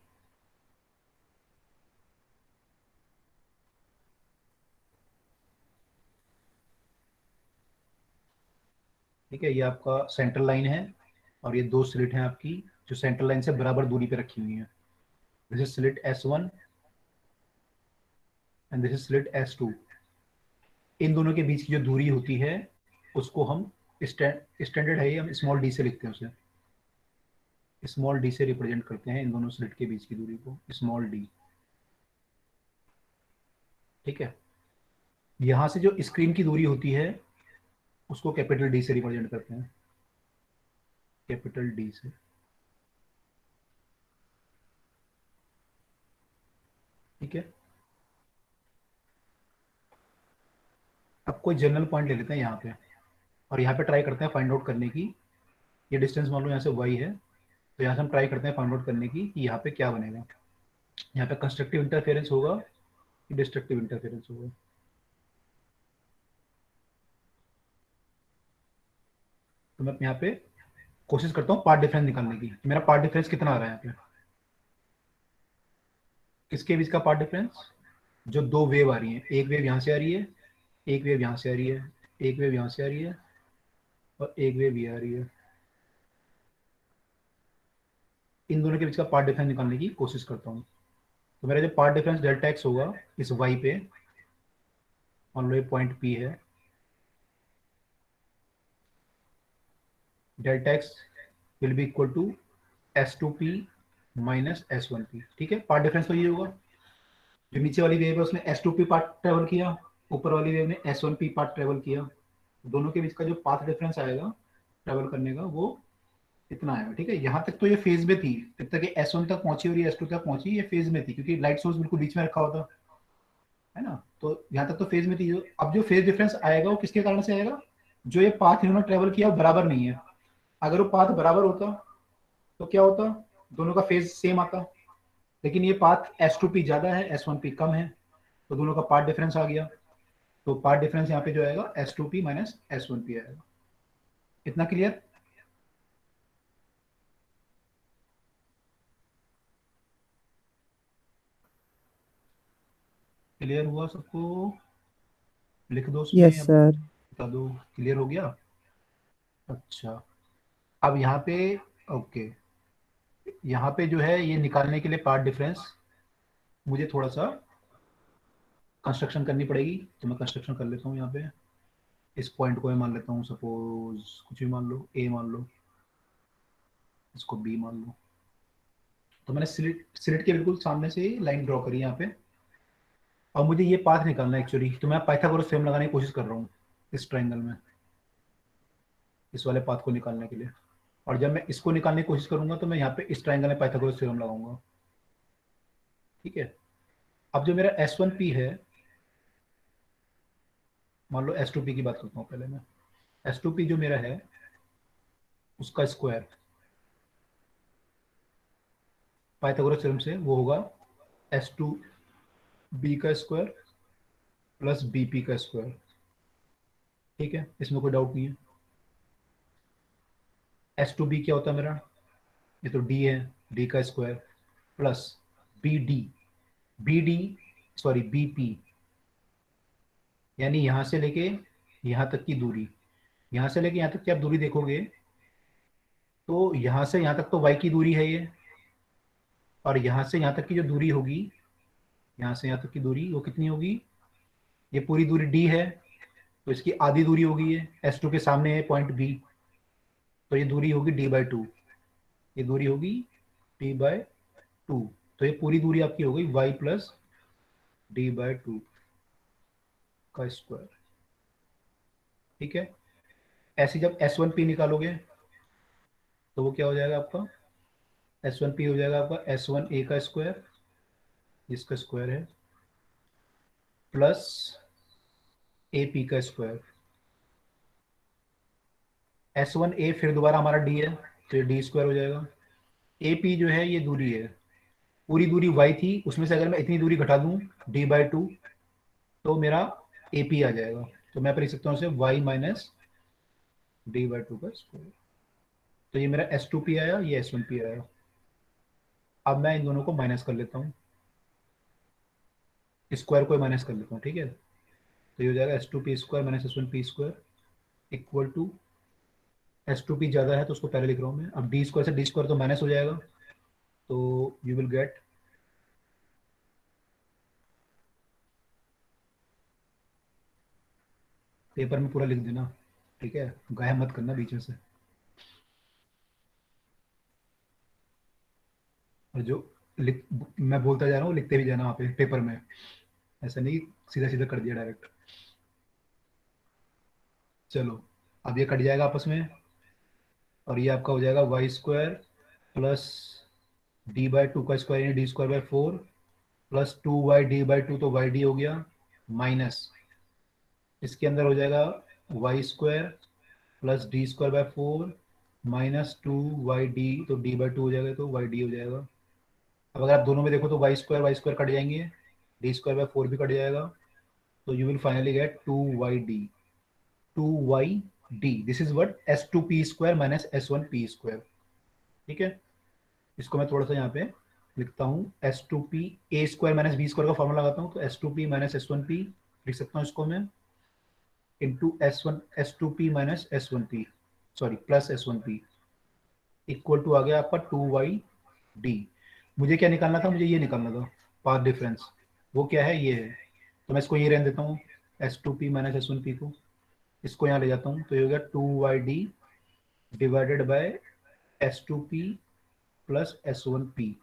ठीक है, ये आपका सेंट्रल लाइन है और ये दो स्लिट हैं आपकी जो सेंट्रल लाइन से बराबर दूरी पे रखी हुई हैं. This is slit S1 and this is slit S2. इन दोनों के बीच की जो दूरी होती है उसको हम स्टैंडर्ड है, हम स्मॉल डी से लिखते हैं उसे. स्मॉल डी से रिप्रेजेंट करते हैं इन दोनों स्लिट के बीच की दूरी को, स्मॉल डी. ठीक है, यहां से जो स्क्रीन की दूरी होती है उसको कैपिटल डी से रिप्रेजेंट करते हैं, कैपिटल डी से. ठीक है, अब कोई जनरल पॉइंट ले लेते हैं यहाँ पे और यहाँ पे ट्राई करते हैं फाइंड आउट करने की. ये डिस्टेंस मान लो यहाँ से y है, तो यहाँ से हम ट्राई करते हैं फाइंड आउट करने की कि यहाँ पे क्या बनेगा. यहाँ पे कंस्ट्रक्टिव इंटरफेरेंस होगा कि डिस्ट्रक्टिव इंटरफेरेंस होगा. तो मैं यहाँ पे कोशिश करता हूँ पार्ट डिफरेंस निकालने की. मेरा पार्ट डिफरेंस कितना आ रहा है यहाँ पे, किसके बीच का पार्ट डिफरेंस, जो दो वेव आ रही है, एक वेव यहाँ से आ रही है, एक वेव यहाँ से आ रही है, एक वेव यहाँ से आ रही है और एक वेव ये आ रही है. इन दोनों के बीच का पार्ट डिफरेंस निकालने की कोशिश करता हूँ. तो मेरा जो पार्ट डिफरेंस डेल्टा एक्स होगा इस y पे, मान लो ये पॉइंट P है, delta x will be equal to S2P minus S1P. ठीक है, पार्ट डिफरेंस तो ये होगा. जो नीचे वाली वेव है उसने S2P पार्ट ट्रेवल किया, ऊपर वाली वेव ने S1P पार्ट ट्रेवल किया. दोनों के बीच का जो पाथ डिफरेंस आएगा ट्रेवल करने का वो इतना आएगा. ठीक है, यहाँ तक तो ये फेज में थी, जब तक ये S1 तक पहुंची और ये S2 तक पहुंची ये फेज में थी क्योंकि लाइट सोर्स बिल्कुल बीच में रखा होता है ना. तो यहाँ तक तो फेज में थी. अब जो फेज डिफरेंस आएगा वो किसके कारण से आएगा, जो ये पाथ इन्होंने ट्रेवल किया वो बराबर नहीं है. अगर वो पाथ बराबर होता तो क्या होता, दोनों का फेज सेम आता. लेकिन ये पाथ S2P ज्यादा है, S1P कम है, तो दोनों का पार्ट डिफरेंस आ गया. तो पार्ट डिफरेंस यहाँ पे जो आएगा S2P माइनस S1P आएगा. इतना क्लियर. क्लियर हुआ सबको, लिख दो उसमें यस या सर. बता दो. क्लियर हो गया. अच्छा, अब यहाँ पे ओके, यहाँ पे जो है ये निकालने के लिए पार्ट डिफरेंस मुझे थोड़ा सा कंस्ट्रक्शन करनी पड़ेगी. तो मैं कंस्ट्रक्शन कर लेता हूँ यहाँ पे. इस पॉइंट को मैं मान लेता हूँ, सपोज कुछ भी मान लो, ए मान लो, इसको बी मान लो. तो मैंने स्लिट के बिल्कुल सामने से लाइन ड्रॉ करी यहाँ पे. और मुझे ये पाथ निकालना है एक्चुअली, तो मैं पाइथागोरस थ्योरम लगाने की कोशिश कर रहा हूँ इस ट्राइंगल में, इस वाले पाथ को निकालने के लिए. और जब मैं इसको निकालने की कोशिश करूंगा तो मैं यहाँ पे इस ट्राइंगल में पाइथागोरस थ्योरम लगाऊंगा. ठीक है, अब जो मेरा S1P है, मान लो S2P की बात करता हूँ पहले मैं. S2P जो मेरा है उसका स्क्वायर पाइथागोरस थ्योरम से वो होगा S2B का स्क्वायर प्लस BP का स्क्वायर. ठीक है, इसमें कोई डाउट नहीं है. S2B क्या होता है मेरा, ये तो D है, D का square plus BD sorry BP, यानी यहां से लेके यहां तक की दूरी. यहां से लेके यहां तक की आप दूरी देखोगे तो यहां से यहां तक तो y की दूरी है ये, और यहां से यहां तक की जो दूरी होगी, यहां से यहां तक की दूरी वो कितनी होगी, ये पूरी दूरी d है, तो इसकी आधी दूरी होगी ये S2 के सामने है पॉइंट B, तो ये दूरी होगी d/2. ये दूरी होगी d/2. तो ये पूरी दूरी आपकी हो गई y प्लस d/2 का स्क्वायर. ठीक है, ऐसे जब S1P निकालोगे तो वो क्या हो जाएगा आपका, S1P हो जाएगा आपका S1A का स्क्वायर, जिसका स्क्वायर है प्लस AP का स्क्वायर. S1A फिर दोबारा हमारा D है तो ये D स्क्वायर हो जाएगा ए पी जो है ये दूरी है, पूरी दूरी y थी, उसमें से अगर मैं इतनी दूरी घटा दूं d/2 तो मेरा ए पी आ जाएगा। तो मैं लिख सकता हूँ इसे y माइनस d/2 का स्क्वायर। तो ये मेरा S2P आया, ये S1P आया। अब मैं इन दोनों को माइनस कर लेता हूँ, स्क्वायर को माइनस कर लेता हूँ, ठीक है। तो ये हो जाएगा S2P square minus S1P square equal to, S2P ज़्यादा है तो उसको पहले लिख रहा हूँ मैं। अब डी स्क्वायर से डी स्क्वायर तो माइनस हो जाएगा, तो यू विल गेट पेपर में पूरा लिख देना, ठीक है, गायब मत करना बीच में से। और जो लिख मैं बोलता जा रहा हूँ लिखते भी जाना वहाँ पे पेपर में, ऐसा नहीं सीधा सीधा कर दिया डायरेक्ट। चलो अब ये कट जाएगा आपस में, और ये आपका हो जाएगा वाई स्क्वायर प्लस d/2 का स्क्वायर यानी d²/4 प्लस 2y d/2, तो y d हो गया, माइनस इसके अंदर हो जाएगा y² plus d²/4 minus 2y d, तो d/2 हो जाएगा तो y d हो जाएगा। अब अगर आप दोनों में देखो तो y² कट जाएंगे, d²/4 भी कट जाएगा, तो you will finally get 2y d। This is what S2P square minus S1P square, ठीक है। इसको मैं थोड़ा सा यहाँ पे लिखता हूँ, S2P a square minus b square का फॉर्मूला लगाता हूँ, तो S2P माइनस S1P लिख सकता हूँ इसको मैं, into S2P minus S1P, sorry plus S1P equal to आ गया आपका 2y d। मुझे क्या निकालना था, मुझे ये निकालना था पाथ डिफरेंस, वो क्या है, ये है। तो मैं इसको ये रहने देता हूँ, S2P माइनस S1P को इसको यहाँ ले जाता हूँ, तो ये हो गया 2y d divided by S2P plus S1P।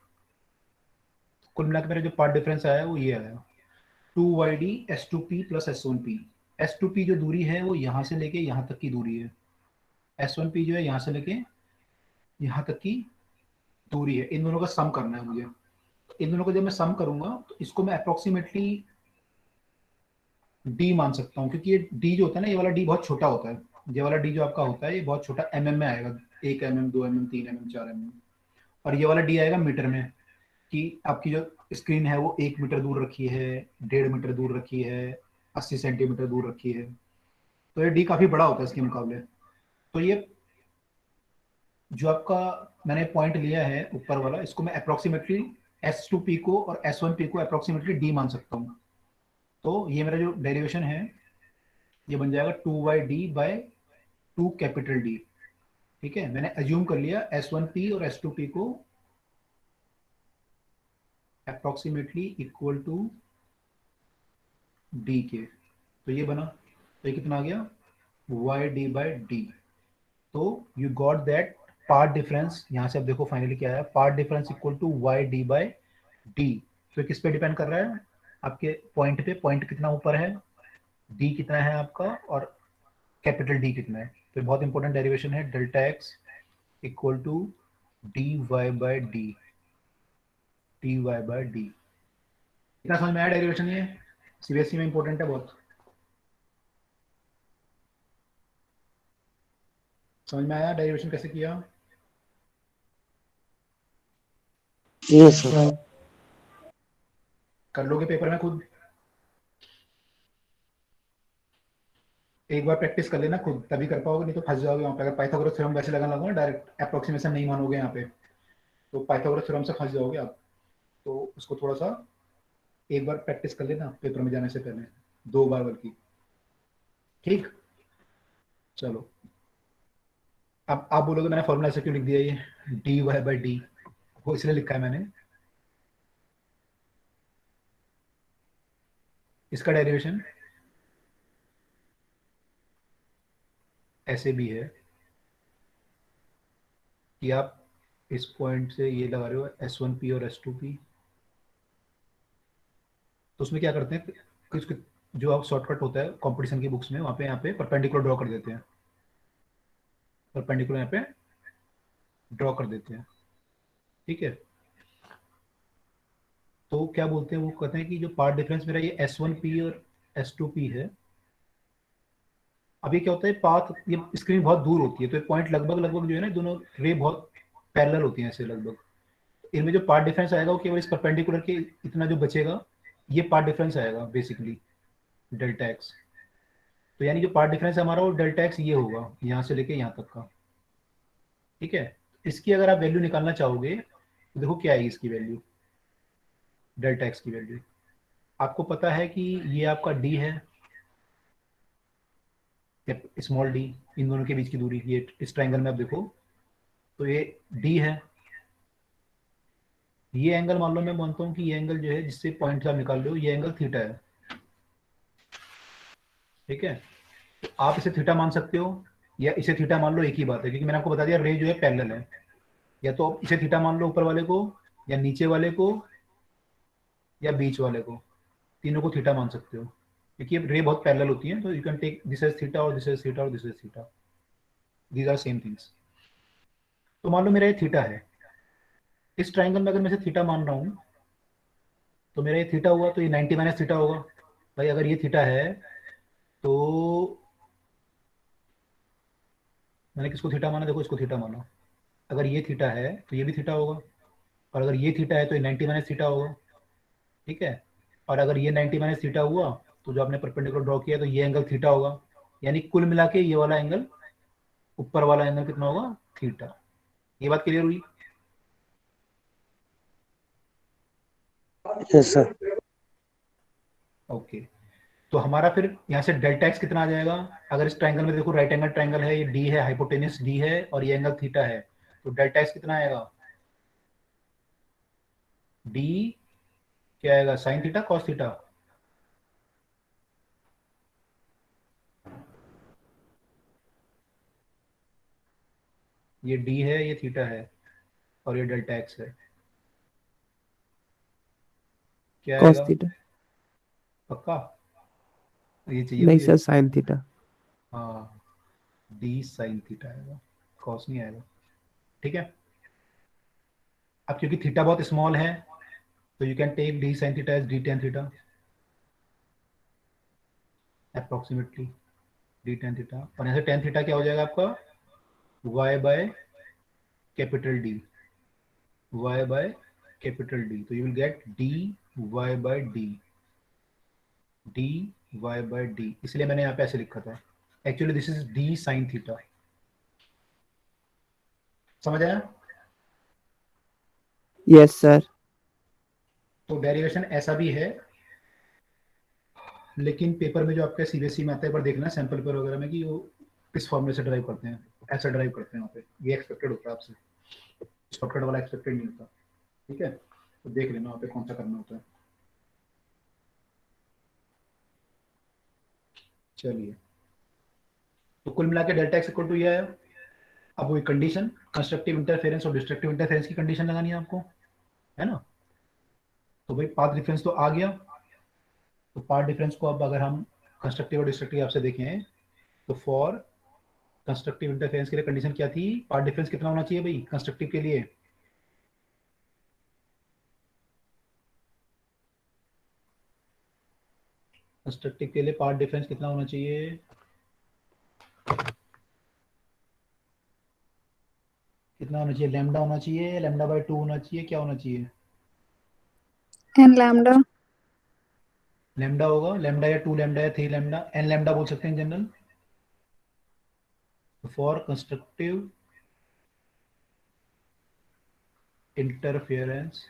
कुल मिलाकर मेरा जो पार्ट डिफरेंस आया वो ये आया 2y d S2P plus S1P। S2P जो दूरी है वो यहाँ से लेके यहाँ तक की दूरी है, S1P जो है यहाँ से लेके यहाँ तक की दूरी है। इन दोनों का सम करना है मुझे। इन दोनों को जब मैं सम करूंगा तो इसको मैं अप्रोक्सीमेटली d मान सकता हूँ, क्योंकि ये d जो होता है ना, ये वाला d बहुत छोटा होता है। ये वाला d जो आपका होता है ये बहुत छोटा mm में आएगा, 1 mm 2 mm 3 mm 4 mm, और ये वाला d आएगा मीटर में, कि आपकी जो स्क्रीन है वो 1 मीटर दूर रखी है, 1.5 मीटर दूर रखी है, 80 सेंटीमीटर दूर रखी है, तो ये डी काफी बड़ा होता है इसके मुकाबले। तो ये जो आपका मैंने पॉइंट लिया है ऊपर वाला, इसको मैं अप्रोक्सीमेटली S2P को और S1P को अप्रोक्सीमेटली डी मान सकता हूँ। तो ये मेरा जो डेरिवेशन है ये बन जाएगा 2y/2 कैपिटल D, ठीक है। मैंने अज्यूम कर लिया S1P और S2P को अप्रोक्सीमेटली इक्वल टू D के, तो ये बना, तो ये कितना आ गया y/d। तो you got that path difference, यहाँ से अब देखो फाइनली क्या है, path difference equal to y/d। तो किस पे डिपेंड कर रहा है, आपके पॉइंट पे, पॉइंट कितना ऊपर है, d कितना है आपका, और कैपिटल D कितना है। तो बहुत इंपॉर्टेंट डेरिवेशन है, delta x equal to dy/d, dy/d। इतना समझ में आया डेरिवेशन, ये सीबीएसई में इंपॉर्टेंट है बहुत। समझ में आया डेरिवेशन कैसे किया? Yes sir. कर लोगे पेपर में खुद, एक बार प्रैक्टिस कर लेना खुद, तभी कर पाओगे, नहीं तो फंस जाओगे वहाँ पे। अगर पाइथागोरस थ्योरम वैसे लगाना लगो ना, डायरेक्ट अप्रोक्सीमेशन नहीं मानोगे यहाँ पे, तो पाइथागोरस थ्योरम से फंस जाओगे आप। तो उसको थोड़ा सा एक बार प्रैक्टिस कर लेना पेपर में जाने से पहले, 2 बार बल्कि, ठीक। चलो अब आप बोलोगे मैंने फॉर्मूला ऐसे क्यों लिख दिया, ये dy/d वो इसलिए लिखा है मैंने, इसका डेरिवेशन ऐसे भी है कि आप इस पॉइंट से ये लगा रहे हो S1P और S2P, तो उसमें क्या करते हैं, कुछ जो आप शॉर्टकट होता है कंपटीशन की बुक्स में, वहाँ पे यहाँ पे परपेंडिकुलर ड्रॉ कर देते हैं, परपेंडिकुलर यहाँ पे ड्रॉ कर देते हैं, ठीक है। तो क्या बोलते हैं, वो कहते हैं कि जो पार्ट डिफरेंस मेरा ये S1P और S2P है, अब ये क्या होता है, पाथ, ये स्क्रीन बहुत दूर होती है, तो ये पॉइंट लगभग लगभग जो है ना, दोनों रे बहुत पैरेलल होती हैं ऐसे लगभग, इनमें जो पार्ट डिफरेंस आएगा वो केवल इस परपेंडिकुलर के इतना जो बचेगा ये पार्ट डिफरेंस आएगा बेसिकली डेल्टा एक्स। तो यानी जो पार्ट डिफरेंस है हमारा वो डेल्टा एक्स ये होगा यहाँ से लेके यहाँ तक का। ठीक है, इसकी अगर आप वैल्यू निकालना चाहोगे तो देखो क्या आएगी इसकी वैल्यू, डेल्टा एक्स की वैल्यू। आपको पता है कि ये आपका डी है, स्मॉल डी, इन दोनों के बीच की दूरी, ये इस ट्रायंगल में आप देखो तो ये डी है। ये एंगल मान लो, मैं मानता हूँ कि ये एंगल जो है जिससे पॉइंट आप निकाल रहे हो ये एंगल थीटा है। ठीक है, तो आप इसे थीटा मान सकते हो या इसे थीटा मान लो, एक ही बात है, क्योंकि मैंने आपको बता दिया रे जो है पैरेलल है। या तो आप इसे थीटा मान लो ऊपर वाले को, या नीचे वाले को, या बीच वाले को, तीनों को थीटा मान सकते हो, क्योंकि रे बहुत पैरेलल होती है। तो you can take this as theta और दिस एज थीटा और this as theta, these are same things. तो मान लो मेरा ये थीटा है, इस ट्राइंगल में अगर मैं इसे थीटा मान रहा हूँ तो मेरा ये थीटा हुआ, तो ये 90 माइनस थीटा होगा। भाई अगर ये थीटा है तो मैंने किसको थीटा माना, देखो इसको थीटा माना। अगर ये थीटा है तो ये भी थीटा होगा, और अगर ये थीटा है तो ये 90 माइनस थीटा होगा। ठीक है, और अगर ये 90 माइनस थीटा हुआ तो जो आपने परपेंडिकुलर ड्रॉ किया तो ये एंगल थीटा होगा। यानी कुल मिला के ये वाला एंगल, ऊपर वाला एंगल कितना होगा, थीटा। ये बात क्लियर हुई? Yes sir. ओके, तो हमारा फिर यहाँ से डेल्टा एक्स कितना आ जाएगा? अगर इस ट्राइंगल में देखो राइट एंगल ट्राइंगल है, ये डी है, हाइपोटेनस डी है और ये एंगल थीटा है, तो डेल्टा एक्स कितना आएगा? डी क्या आएगा, साइन थीटा कॉस थीटा? ये डी है, ये थीटा है, और ये डेल्टा एक्स है, क्या कॉस आएगा? थीटा। पक्का ये चाहिए नहीं मुझे? Sir, sine theta. हाँ, डी साइन थीटा आएगा, कॉस नहीं आएगा। ठीक है, अब क्योंकि थीटा बहुत स्मॉल है तो you can take d sine theta as d tan theta approximately, d tan theta. और यहाँ से टेन थीटा क्या हो जाएगा आपका, y by capital D, y by capital D. तो you will get D y by D, D y by D. इसलिए मैंने यहाँ पे ऐसे लिखा था, actually this is D sine theta. समझ आया? Yes sir. तो डेरिवेशन ऐसा भी है, लेकिन पेपर में जो आपका सीबीएसई में आता है, एक बार देखना सैंपल पेपर वगैरह में कि वो किस फॉर्मूले से ड्राइव करते हैं, ऐसा ड्राइव करते हैं वहाँ पे। ये एक्सपेक्टेड होता है आपसे, शॉर्टकट वाला एक्सपेक्टेड नहीं होता। ठीक है, तो देख लेना वहाँ पे कौन सा करना होता है। चलिए, तो कुल मिला के डेल्टा एक्स इक्वल टू ये है। अब वही कंडीशन, कंस्ट्रक्टिव इंटरफेरेंस और डिस्ट्रक्टिव इंटरफेरेंस की कंडीशन लगानी है आपको, है ना? तो भाई पाथ डिफरेंस तो आ गया। तो पाथ डिफरेंस को अब अगर हम कंस्ट्रक्टिव और डिस्ट्रक्टिव आपसे देखें तो फॉर कंस्ट्रक्टिव इंटरफेरेंस के लिए कंडीशन क्या थी, पाथ डिफरेंस कितना होना चाहिए भाई कंस्ट्रक्टिव के लिए? कंस्ट्रक्टिव के लिए पाथ डिफरेंस कितना होना चाहिए? कितना होना चाहिए? लैम्डा होना चाहिए, लैम्डा बाय 2 होना चाहिए, क्या होना चाहिए? N lambda. लैम्डा होगा, लैम्डा या 2 लैम्डा या 3 लैम्डा, एन लैम्डा बोल सकते हैं जनरल। फॉर कंस्ट्रक्टिव इंटरफेरेंस,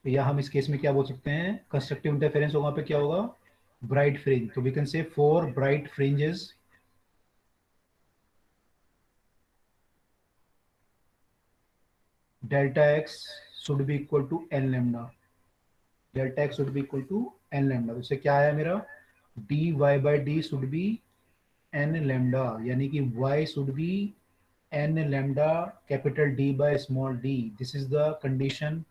या हम इस केस में क्या बोल सकते हैं, कंस्ट्रक्टिव इंटरफेरेंस होगा पे क्या होगा, ब्राइट फ्रिंज। तो we can say for bright fringes delta x should be equal to n lambda, delta x should be equal to n lambda. तो इससे क्या आया मेरा, d y by d should be n lambda, यानी कि y should be n lambda capital d by small d. This is the condition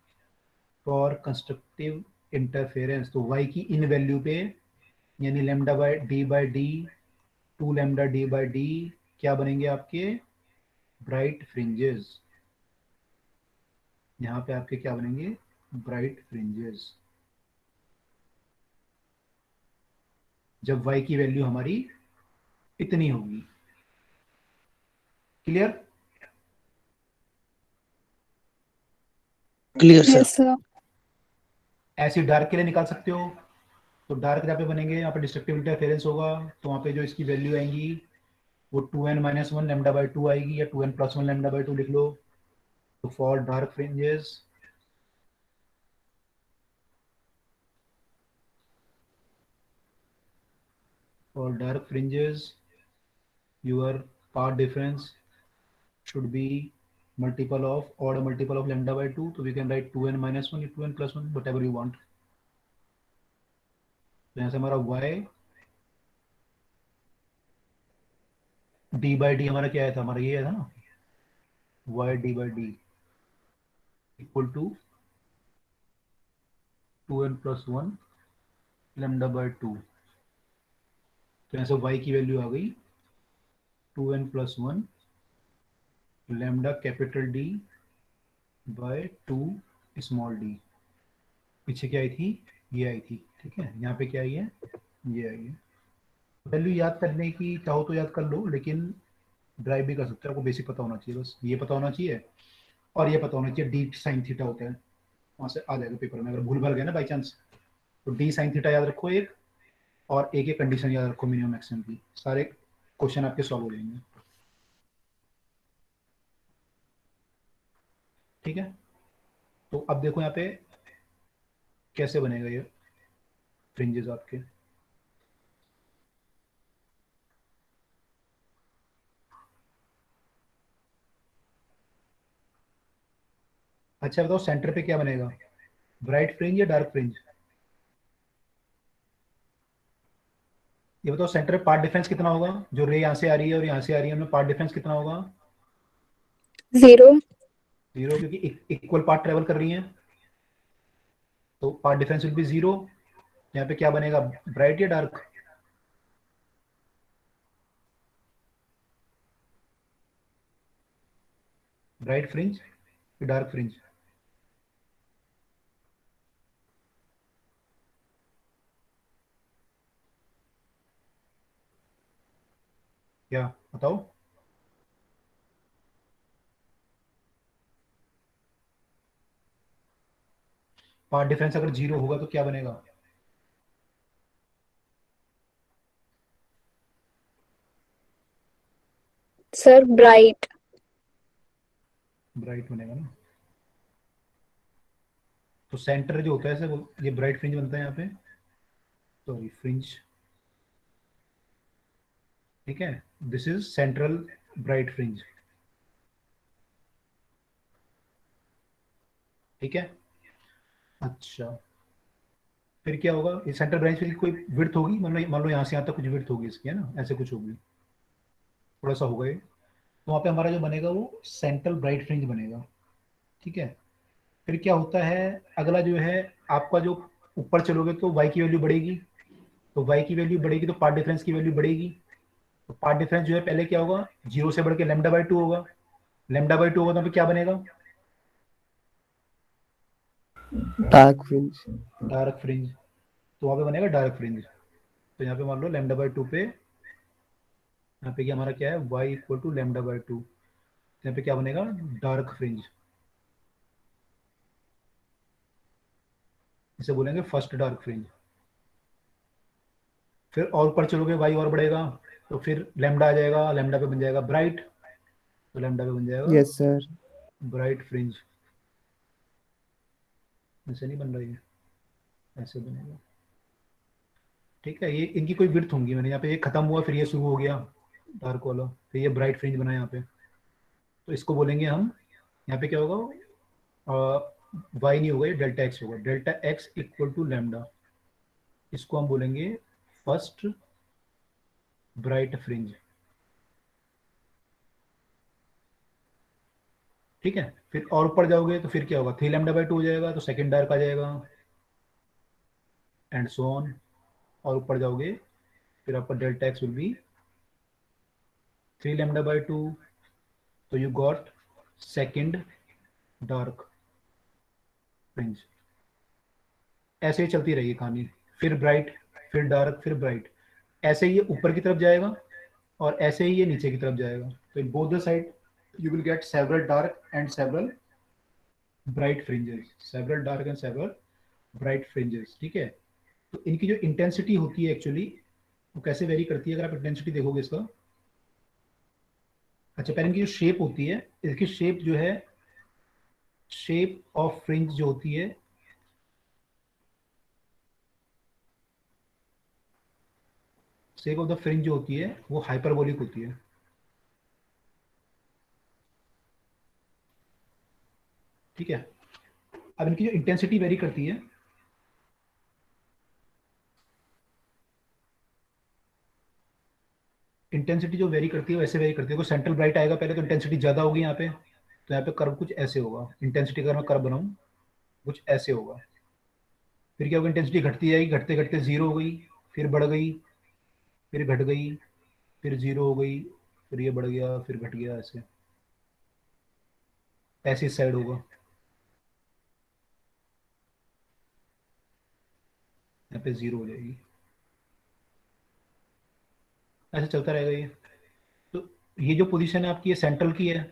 for constructive interference. तो y की इन वैल्यू पे, यानी lambda bye D, 2 lambda d by d क्या बनेंगे आपके, ब्राइट फ्रिंजेस। यहाँ पे आपके क्या बनेंगे, ब्राइट फ्रिंजेस, जब y की वैल्यू हमारी इतनी होगी। Clear? Clear sir. Yes sir. ऐसे डार्क के लिए निकाल सकते हो, तो डार्क जहाँ पे बनेंगे यहाँ पे डिस्ट्रक्टिव इंटरफेरेंस होगा, तो वहाँ पे जो इसकी वैल्यू आएंगी वो 2n-1 लैम्डा बाई 2 आएगी, या 2n+1 लैम्डा बाई 2 लिख लो। तो for dark fringes your path difference should be multiple of odd multiple of lambda by 2, so we can write 2n-1 or 2n+1, whatever you want. तो यहाँ से हमारा y d by d हमारा क्या आया था, हमारा ये आया था ना, y d by d equal to 2n+1 lambda by 2। तो यहाँ से y की वैल्यू आ गई 2n+1 lambda capital D by 2 small d। पीछे क्या आई थी, ये आई थी, ठीक है। यहाँ पे क्या आई है, ये आई है। वैल्यू याद करने की चाहो तो याद कर लो, लेकिन ड्राइव भी कर सकते हो, आपको बेसिक पता होना चाहिए, बस ये पता होना चाहिए और ये पता होना चाहिए डी साइन थीटा होता है, वहाँ से आ जाएगा पेपर में। अगर भूल भर गया ना बाई चांस, तो डी साइन थीटा याद रखो एक, और एक एक कंडीशन याद रखो मिनिमम मैक्सिमम की, सारे क्वेश्चन आपके सॉल्व हो जाएंगे, ठीक है। तो अब देखो यहाँ पे कैसे बनेगा ये फ्रिंजेस आपके। अच्छा बताओ सेंटर पे क्या बनेगा, ब्राइट फ्रिंज या डार्क फ्रिंज, ये बताओ। सेंटर पे पार्ट डिफरेंस कितना होगा, जो रे यहाँ से आ रही है और यहाँ से आ रही है, उनमें पार्ट डिफरेंस कितना होगा, 0। 0, क्योंकि इक्वल पार्ट ट्रेवल कर रही हैं, तो पार्ट डिफरेंस विल बी 0। यहाँ पे क्या बनेगा, ब्राइट या डार्क, ब्राइट फ्रिंज या डार्क फ्रिंज, क्या बताओ। पार्ट डिफरेंस अगर 0 होगा तो क्या बनेगा, सर ब्राइट। ब्राइट बनेगा ना। तो सेंटर जो होता है सर, ये ब्राइट फ्रिंज बनता है यहाँ पे, सॉरी फ्रिंज, ठीक है। This is central bright fringe, ठीक है। अच्छा फिर क्या होगा, ये सेंट्रल ब्राइट फ्रिंज की कोई विड्थ होगी, मान लो यहाँ से यहाँ तक कुछ विड्थ होगी इसकी, है ना, ऐसे कुछ होगी, थोड़ा सा होगा ये, तो वहाँ पे हमारा जो बनेगा वो सेंट्रल ब्राइट फ्रिंज बनेगा, ठीक है। फिर क्या होता है, अगला जो है आपका, जो ऊपर चलोगे तो y की वैल्यू बढ़ेगी, तो y की वैल्यू बढ़ेगी तो पार्ट डिफरेंस की वैल्यू बढ़ेगी। तो पार्ट डिफरेंस जो है पहले क्या होगा, 0 से बढ़ के लैम्डा बाई 2 होगा, लैम्डा बाई 2 होगा तो क्या बनेगा, डार्क फ्रिंज। डार्क फ्रिंज, तो वहाँ पे बनेगा डार्क फ्रिंज। तो यहाँ पे मान लो लैम्डा बाई 2 पे, यहाँ पे क्या हमारा क्या है, y equal to lambda by 2, यहाँ पे क्या बनेगा, डार्क फ्रिंज, इसे बोलेंगे फर्स्ट डार्क फ्रिंज। फिर और ऊपर चलोगे y और बढ़ेगा, तो फिर लैम्डा आ जाएगा, लैम्डा पे बन जाएगा ब्राइट, तो लैम्डा पे बन जाएगा यस सर। Bright fringe. ऐसे नहीं बन रही है, ऐसे बनेगा, ठीक है। ये इनकी कोई विड्थ होंगी, मैंने यहाँ पे ये खत्म हुआ फिर ये शुरू हो गया डार्क वाला, फिर ये ब्राइट फ्रिंज बना यहाँ पे, तो इसको बोलेंगे हम, यहाँ पे क्या होगा, वाई नहीं होगा, ये डेल्टा एक्स होगा, delta x equal to lambda, इसको हम बोलेंगे फर्स्ट ब्राइट फ्रिंज, ठीक है। फिर और ऊपर जाओगे तो फिर क्या होगा, 3 लैम्डा बाई 2 हो जाएगा, तो सेकंड डार्क आ जाएगा, एंड सो ऑन। और ऊपर जाओगे फिर आपका delta x will B 3 lambda by 2, तो you got second dark fringe. ऐसे ही चलती रहेगी कहानी, फिर ब्राइट, फिर डार्क, फिर ब्राइट, ऐसे ही ये ऊपर की तरफ जाएगा और ऐसे ही ये नीचे की तरफ जाएगा। तो in both the side you will gate several dark and several bright fringes, several dark and several bright fringes, ठीक है। तो इनकी जो इंटेंसिटी होती है एक्चुअली वो कैसे वेरी करती है, अगर आप इंटेंसिटी देखोगे इसका। अच्छा, पहले इनकी जो शेप होती है, इसकी शेप जो है, शेप ऑफ फ्रिंज जो होती है, शेप ऑफ द फ्रिंज जो होती है वो हाइपरबोलिक होती है, ठीक है। अब इनकी जो इंटेंसिटी वेरी करती है, इंटेंसिटी जो वेरी करती है वैसे वेरी करती है। कोई सेंट्रल ब्राइट आएगा पहले तो इंटेंसिटी ज्यादा होगी यहाँ पे, तो यहाँ पे कर्व कुछ ऐसे होगा। इंटेंसिटी अगर मैं कर्व बनाऊं कुछ ऐसे होगा। फिर क्या होगा, इंटेंसिटी घटती जाएगी, घटते घटते जीरो हो गई, फिर बढ़ गई, फिर घट गई, फिर जीरो हो गई, फिर ये बढ़ गया, फिर घट गया, ऐसे ऐसे इस साइड होगा, यहाँ पे जीरो हो जाएगी, ऐसे चलता रहेगा ये। तो ये जो पोजीशन है आपकी ये सेंट्रल की है,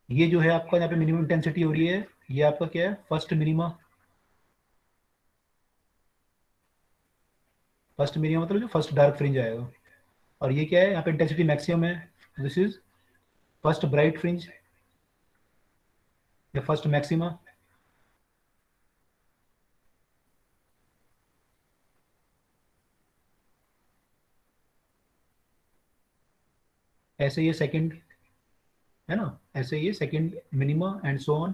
ये जो है आपका यहाँ पे मिनिमम इंटेंसिटी हो रही है, ये आपका क्या है, फर्स्ट मिनिमा। फर्स्ट मिनिमा मतलब जो फर्स्ट डार्क फ्रिंज आएगा। और ये क्या है, यहाँ पे इंटेंसिटी मैक्सिमम है, this is first bright fringe या फर्स्ट मैक्सिमा। ऐसे ये सेकंड, है ना, ऐसे ये second minima and so on,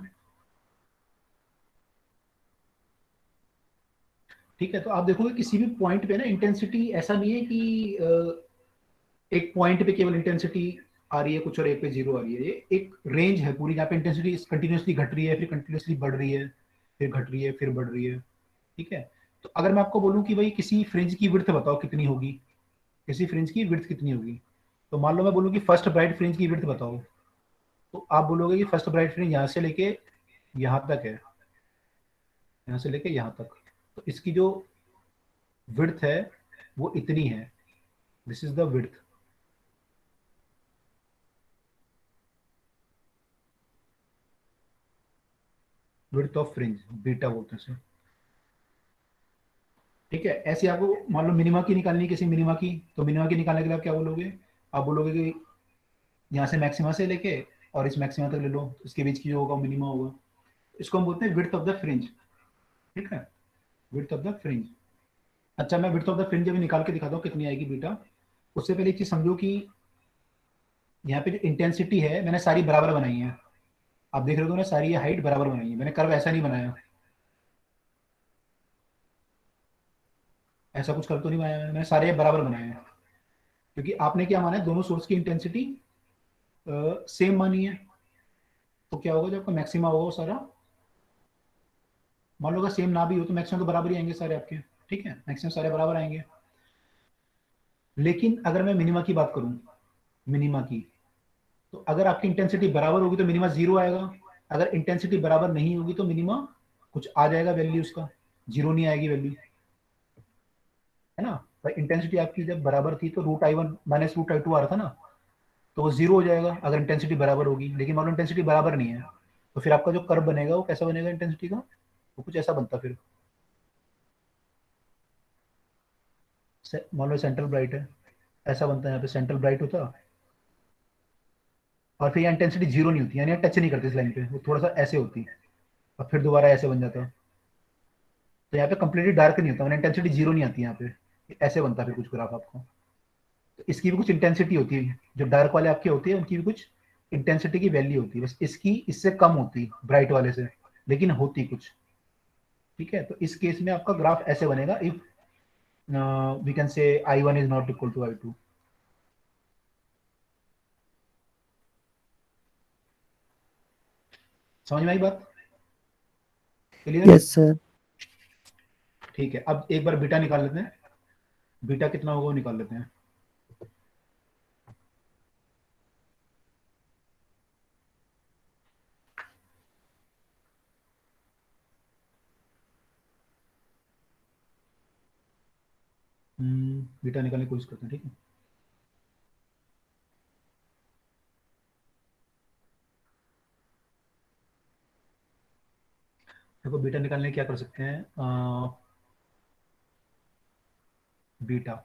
ठीक है। तो आप देखोगे किसी भी पॉइंट पे ना इंटेंसिटी ऐसा नहीं है कि एक पॉइंट पे केवल इंटेंसिटी आ रही है कुछ और एक पे जीरो आ रही है। ये एक रेंज है पूरी जहाँ पे इंटेंसिटी कंटिन्यूसली घट रही है, फिर कंटिन्यूसली बढ़ रही है, फिर घट रही है, फिर बढ़ रही है, ठीक है। तो अगर मैं आपको बोलूं कि भाई किसी फ्रिंज की विड्थ बताओ कितनी होगी, किसी फ्रिंज की विड्थ कितनी होगी, तो मान लो मैं बोलूं कि फर्स्ट ब्राइट फ्रिंज की विड्थ बताओ, तो आप बोलोगे कि फर्स्ट ब्राइट फ्रिंज यहाँ से लेके यहाँ तक है, यहाँ से लेके यहाँ तक, तो इसकी जो विड्थ है वो इतनी है, this is the width, width of fringe, beta बोलते हैं इसे, ठीक है। ऐसे आपको मान लो मिनिमा की निकालनी है किसी मिनिमा की, तो मिनिमा की निकालने के लिए आप क्या बोलोगे, आप बोलोगे कि यहाँ से मैक्सिमा से लेके और इस मैक्सिमा तक ले लो, इसके बीच की जो होगा मिनिमा होगा, इसको हम बोलते हैं विड्थ ऑफ द फ्रिंज, ठीक है, विड्थ ऑफ द फ्रिंज। अच्छा, मैं विड्थ ऑफ द फ्रिंज अभी निकाल के दिखाता हूँ कितनी आएगी बीटा। उससे पहले एक चीज समझो कि यहाँ पे जो इंटेंसिटी है मैंने सारी बराबर बनाई है, आप देख रहे हो ना, सारी ये हाइट बराबर बनाई है, मैंने कर्व ऐसा नहीं बनाया, ऐसा कुछ कर्व तो नहीं बनाया मैंने सारे ये बराबर बनाए हैं। क्योंकि आपने क्या माना है, दोनों सोर्स की इंटेंसिटी सेम मानी है, तो क्या होगा जब आपका मैक्सिमा होगा वो सारा, मान लो अगर सेम ना भी हो तो मैक्सिमम तो बराबर ही आएंगे सारे आपके, ठीक है, मैक्सिमम सारे बराबर आएंगे। लेकिन अगर मैं मिनिमा की बात करूं, मिनिमा की, तो अगर आपकी इंटेंसिटी बराबर होगी तो मिनिमा जीरो आएगा, अगर इंटेंसिटी बराबर नहीं होगी तो मिनिमा कुछ आ जाएगा वैल्यू उसका, जीरो नहीं आएगी वैल्यू, है ना। पर इंटेंसिटी आपकी जब बराबर थी तो root I one minus root I two आ रहा था ना, तो वो जीरो हो जाएगा अगर इंटेंसिटी बराबर होगी। लेकिन मान लो इंटेंसिटी बराबर नहीं है, तो फिर आपका जो कर्व बनेगा वो कैसा बनेगा इंटेंसिटी का, वो कुछ ऐसा बनता फिर, मान लो सेंट्रल ब्राइट है, ऐसा बनता है, यहाँ पे सेंट्रल ब्राइट होता, और फिर यहाँ इंटेंसिटी जीरो नहीं होती, यानी टच नहीं करती इस लाइन पे, वो थोड़ा सा ऐसे होती, और फिर दोबारा ऐसे बन जाता, तो यहाँ पे कंप्लीटली डार्क नहीं होता, मैंने इंटेंसिटी जीरो नहीं आती यहाँ पे, ऐसे बनता फिर कुछ ग्राफ आपको। तो इसकी भी कुछ इंटेंसिटी होती है, जो डार्क वाले आपके होते हैं उनकी भी कुछ इंटेंसिटी की वैल्यू होती है, बस इसकी इससे कम होती ब्राइट वाले से, लेकिन होती कुछ, ठीक है। तो इस केस में आपका ग्राफ ऐसे बनेगा if we can say I one is not equal to I two. समझ में आई बात, क्लियर है, यस सर। ठीक है। अब एक बार बीटा निकाल लेते हैं, बीटा कितना होगा वो निकाल लेते हैं। बीटा निकालने की कोशिश करते हैं, ठीक है। देखो बीटा निकालने क्या कर सकते हैं, बीटा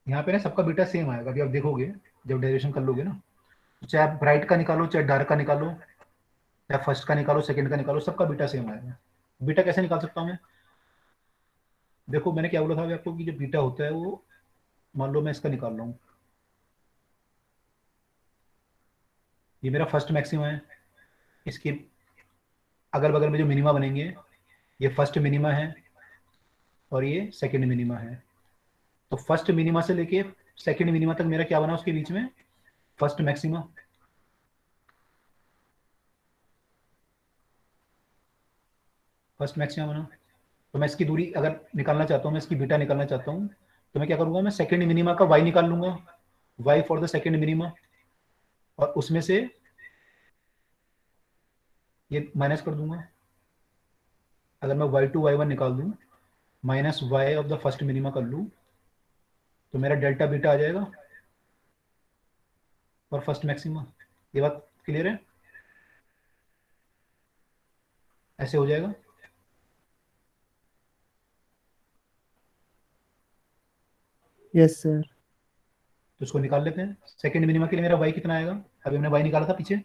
यहाँ पे ना सबका बीटा सेम आएगा, अभी आप देखोगे जब डेरिवेशन कर लोगे ना, तो चाहे आप राइट का निकालो चाहे डार्क का निकालो, चाहे फर्स्ट का निकालो सेकंड का निकालो, सबका बीटा सेम आएगा। बीटा कैसे निकाल सकता हूँ मैं, देखो मैंने क्या बोला था अभी आपको कि जो बीटा होता है वो, मान लो मैं इसका निकाल रहा हूँ, ये मेरा फर्स्ट मैक्सिमा है, इसके अगल बगल में जो मिनिमा बनेंगे ये फर्स्ट मिनिमा है और ये सेकंड मिनिमा है। तो फर्स्ट मिनिमा से लेके सेकंड मिनिमा तक मेरा क्या बना उसके बीच में, फर्स्ट मैक्सिमा। फर्स्ट मैक्सिमा बना, तो मैं इसकी दूरी अगर निकालना चाहता हूँ, मैं इसकी बीटा निकालना चाहता हूँ, तो मैं क्या करूंगा, मैं सेकंड मिनिमा का वाई निकाल लूंगा, y for the second minima, और उसमें से ये माइनस कर दूंगा। अगर मैं y2 y1 निकाल दूं minus y of the first minima कर लूं, तो मेरा डेल्टा बीटा आ जाएगा और फर्स्ट मैक्सिमा। ये बात क्लियर है, ऐसे हो जाएगा। Yes sir. तो इसको निकाल लेते हैं, सेकंड मिनिमा के लिए मेरा y कितना आएगा, अभी हमने y निकाला था पीछे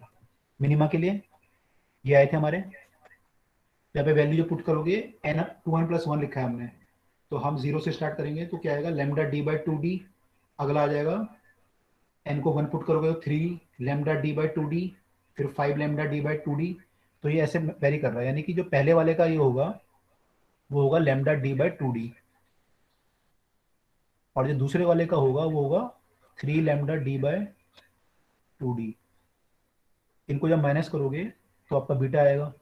मिनिमा के लिए, ये आए थे हमारे, यहाँ पे वैल्यू जो पुट करोगे n 2n + 1 लिखा है हमने, तो हम 0 से स्टार्ट करेंगे तो क्या आएगा लैम्डा d/2d, अगला आ जाएगा n को 1 पुट करोगे तो 3 लैम्डा d/2d, फिर 5 लैम्डा d/2d। तो ये ऐसे वेरी कर रहा है, यानी कि जो पहले वाले का ये होगा वो होगा लैम्डा d/2d, और जो दूसरे वाले का होगा वो होगा 3 लैम्डा d/2d। इनको जब माइनस करोगे तो आपका बीटा आएगा,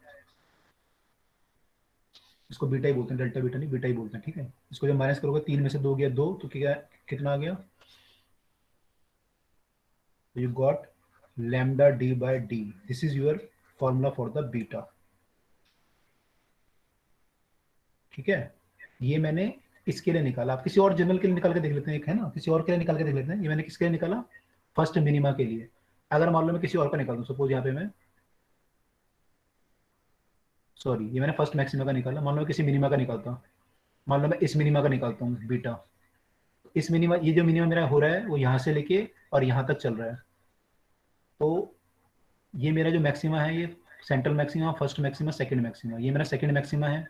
इसको बीटा ही बोलते हैं, डेल्टा बीटा नहीं, बीटा ही बोलते हैं, ठीक है। इसको जब माइनस करोगे 3 में से 2 गया 2, तो क्या कितना आ गया, you got lambda d/d। This is your formula for the beta, ठीक है। ये मैंने इसके लिए निकाला, आप किसी और जनरल के लिए निकाल के देख लेते हैं, एक है ना, किसी और के लिए निकाल के देख लेते हैं। ये मैंने किसके लिए निकाला, फर्स्ट मिनिमा के लिए। अगर मान लो मैं किसी और का निकाल दूं, सपोज यहाँ पे मैं, सॉरी ये मैंने फर्स्ट मैक्सिमा का निकाला, मान लो मैं किसी मिनिमा का निकालता हूँ, मान लो मैं इस मिनिमा का निकालता हूँ बीटा, इस मिनिमा, ये जो मिनिमा मेरा हो रहा है वो यहाँ से लेके और यहाँ तक चल रहा है, तो ये मेरा जो मैक्सिमा है ये central maxima, first maxima, second maxima, ये मेरा सेकंड मैक्सिमा है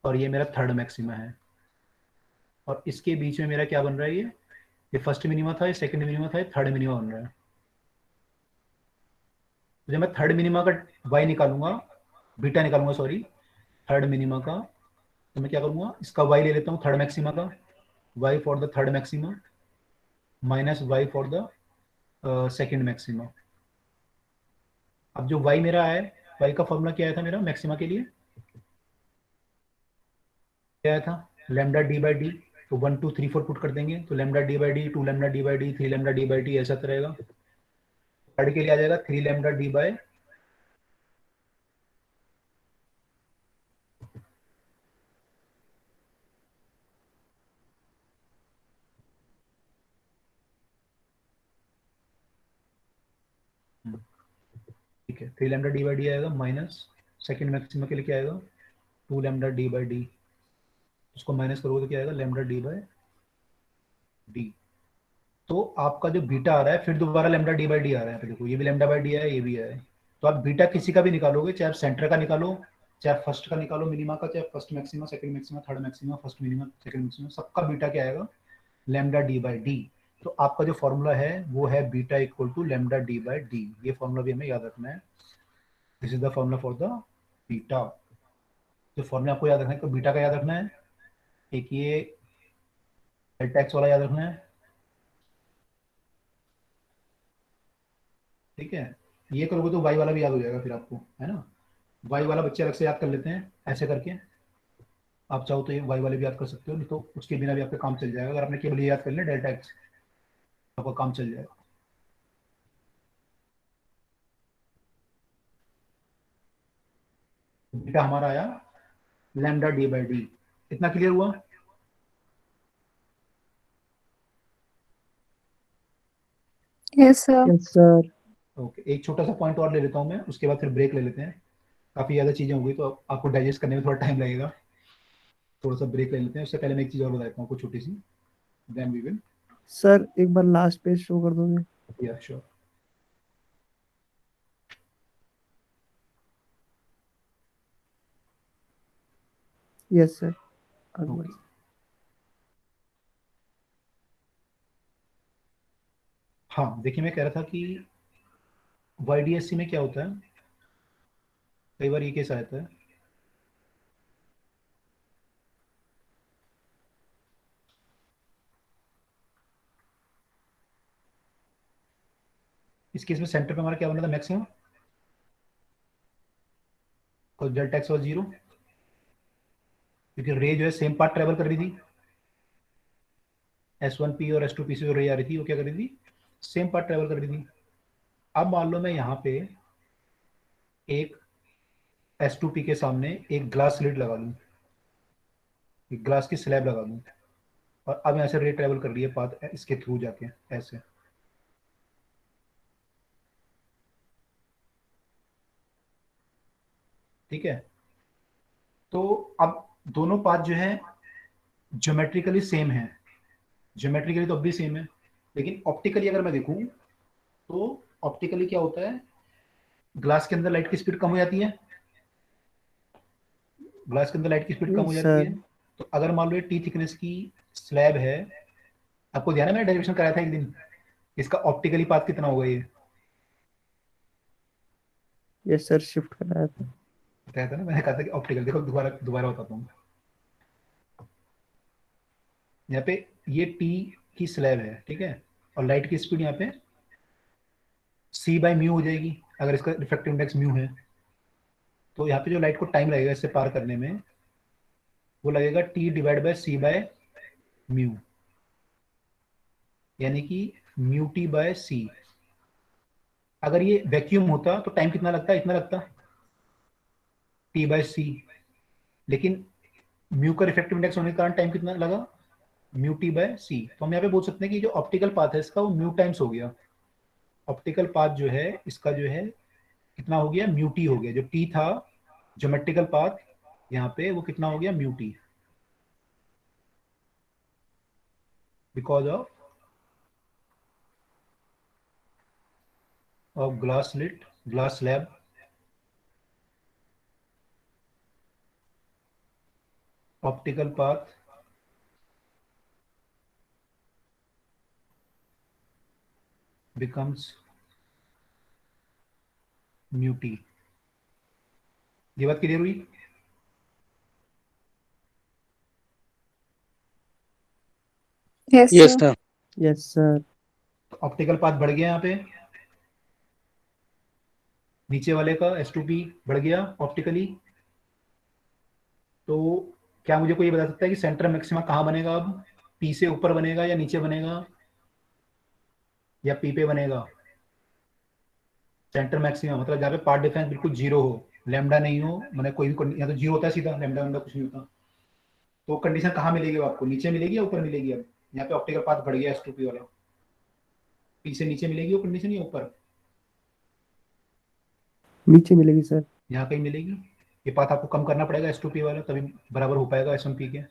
और ये मेरा थर्ड मैक्सिमा है, और इसके बीच में मेरा क्या बन रहा है, ये फर्स्ट मिनिमा था, ये सेकंड मिनिमा था, ये थर्ड मिनिमा बन रहा है। तो जब मैं थर्ड मिनिमा का वाई निकालूंगा, बीटा निकालूंगा सॉरी, थर्ड मिनिमा का, तो मैं क्या करूंगा, इसका वाई ले लेता हूँ थर्ड मैक्सिमा का, y for the third maxima minus y for the second maxima. अब जो y मेरा है, y का फॉर्मूला क्या आया था मेरा मैक्सिमा के लिए, क्या आया था, लैम्डा d/d। तो 1 2 3 4 पुट कर देंगे, तो lambda d/d, 2 lambda d/d, 3 lambda d/d, ऐसा रहेगा। थर्ड के लिए आ जाएगा 3 लैम्डा d/, ठीक है, 3 लैम्डा d/d आएगा, माइनस सेकंड मैक्सिमा के लिए क्या आएगा, 2 लैम्डा d/d, उसको माइनस करोगे तो क्या आएगा लैम्डा d/d। तो आपका जो बीटा आ रहा है फिर दोबारा लैम्डा d/d आ रहा है, देखो ये भी लैम्डा बाई डी है, ये भी है। तो आप बीटा किसी का भी निकालोगे, चाहे आप सेंटर का निकालो, चाहे फर्स्ट का निकालो मिनिमा का, चाहे first maxima, second maxima, third maxima, first minima, second maxima, सबका बीटा क्या आएगा लैम्डा d/d। तो आपका जो फॉर्मूला है वो है beta equal to lambda d/d। ये फॉर्मूला भी हमें याद रखना है, this is the formula for the beta. जो फॉर्मूला आपको याद रखना है, तो बीटा का याद रखना है, एक ये डेल्टा एक्स वाला याद रखना है, ठीक है। ये करोगे तो वाई वाला भी याद हो जाएगा फिर आपको, है ना। वाई वाला बच्चे अलग से याद कर लेते हैं ऐसे करके, आप चाहो तो ये वाई वाले भी याद कर सकते हो, नहीं तो उसके बिना भी आपका काम चल जाएगा। अगर आपने केवल ये याद कर लिया डेल्टा एक्स, आपका काम चल जाएगा। बीटा हमारा आया लैम्डा डी बाई डी। इतना क्लियर हुआ? Yes sir. Yes sir. Okay, एक छोटा सा पॉइंट और ले लेता हूँ मैं, उसके बाद फिर ब्रेक ले लेते हैं। काफी ज्यादा चीजें हो गई तो आपको डाइजेस्ट करने में थोड़ा टाइम लगेगा, थोड़ा सा ब्रेक ले लेते हैं। उससे पहले मैं एक चीज और बता देता हूँ कुछ छोटी सी, देन वी विल। सर एक बार लास्ट पेज शो कर दोगे? या श्योर। यस सर, आगे ओके, बढ़िए। हाँ देखिए, मैं कह रहा था कि YDSC में क्या होता है, कई बार ये केस आता है। इस केस में सेंटर पे हमारा क्या बना था, मैक्सिमम, तो डेल्टा एक्स और जीरो, क्योंकि रे जो है सेम पार्ट ट्रेवल कर रही थी। S1P और S2P से जो रे आ रही थी वो क्या कर रही थी, सेम पार्ट ट्रेवल कर रही थी। अब मान लो मैं यहाँ पे एक S2P के सामने एक ग्लास स्लिट लगा दूं, एक ग्लास की स्लैब लगा दूं, और अब यहाँ से रे ट्रेवल कर रही है पाथ इसके थ्रू जाके ऐसे। ठीक है, तो अब दोनों पाथ जो है ज्योमेट्रिकली सेम है, ज्योमेट्रिकली तो अब भी सेम है, लेकिन ऑप्टिकली अगर मैं देखूं तो ऑप्टिकली क्या होता है, ग्लास के अंदर लाइट की स्पीड कम हो जाती है, ग्लास के अंदर लाइट की स्पीड कम हो यस जाती है। सर। तो अगर मान लो ये टी थिकनेस की स्लैब है, आपको ध्यान है मैंने डेरिवेशन कराया था एक दिन, इसका ऑप्टिकली पाथ कितना होगा ये, यस सर, शिफ्ट कराया था। बताया था ना, मैंने कहा था कि ऑप्टिकल, देखो दोबारा दोबारा बताता हूँ। यहाँ पे ये टी की स्लैब है, ठीक है, और लाइट की स्पीड यहाँ पे सी बाई म्यू हो जाएगी, अगर इसका रिफ्रैक्टिव इंडेक्स म्यू है। तो यहाँ पे जो लाइट को टाइम लगेगा इससे पार करने में, वो लगेगा t divide by c by mu, यानी कि म्यू टी बाय सी। अगर ये वैक्यूम होता तो टाइम कितना लगता, इतना लगता, टी बाय सी। लेकिन म्यू का रिफ्रैक्टिव इंडेक्स होने के कारण टाइम कितना लगा, म्यू टी बाय सी। तो हम यहाँ पे बोल सकते हैं कि जो ऑप्टिकल पाथ है इसका वो म्यू टाइम्स हो गया। ऑप्टिकल पाथ जो है इसका जो है कितना हो गया, म्यू टी हो गया। जो टी था ज्योमेट्रिकल पाथ यहाँ पे वो कितना हो गया, mu T, because of glass slit, glass slab, optical path becomes mu t। ये बात क्लियर हुई? Yes yes sir. Sir. Yes sir. तो ऑप्टिकल पाथ बढ़ गया, यहाँ पे नीचे वाले का S2P बढ़ गया ऑप्टिकली। तो क्या मुझे कोई ये बता सकता है कि सेंटर मैक्सिमा कहाँ बनेगा, अब P से ऊपर बनेगा या नीचे बनेगा या P पे बनेगा? सेंटर मैक्सिमा मतलब जहाँ पे पार्ट डिफरेंस बिल्कुल जीरो हो, लैम्डा नहीं हो, मैंने कोई भी, यहाँ तो जीरो होता है सीधा, लैम्डा लैम्डा कुछ नहीं होता। तो कंडीशन कहाँ मिलेगी आपको, नीचे मिलेगी या ऊपर मिलेगी? अब यहाँ पे ऑप्टिकल पाथ बढ़ गया S2P वाला, P से नीचे मिलेगी वो कंडीशन या ऊपर? नीचे मिलेगी सर। यहाँ कहीं मिलेगी। ये पाथ आपको कम करना पड़ेगा S2P वाला, तभी बराबर हो पाएगा S1P के।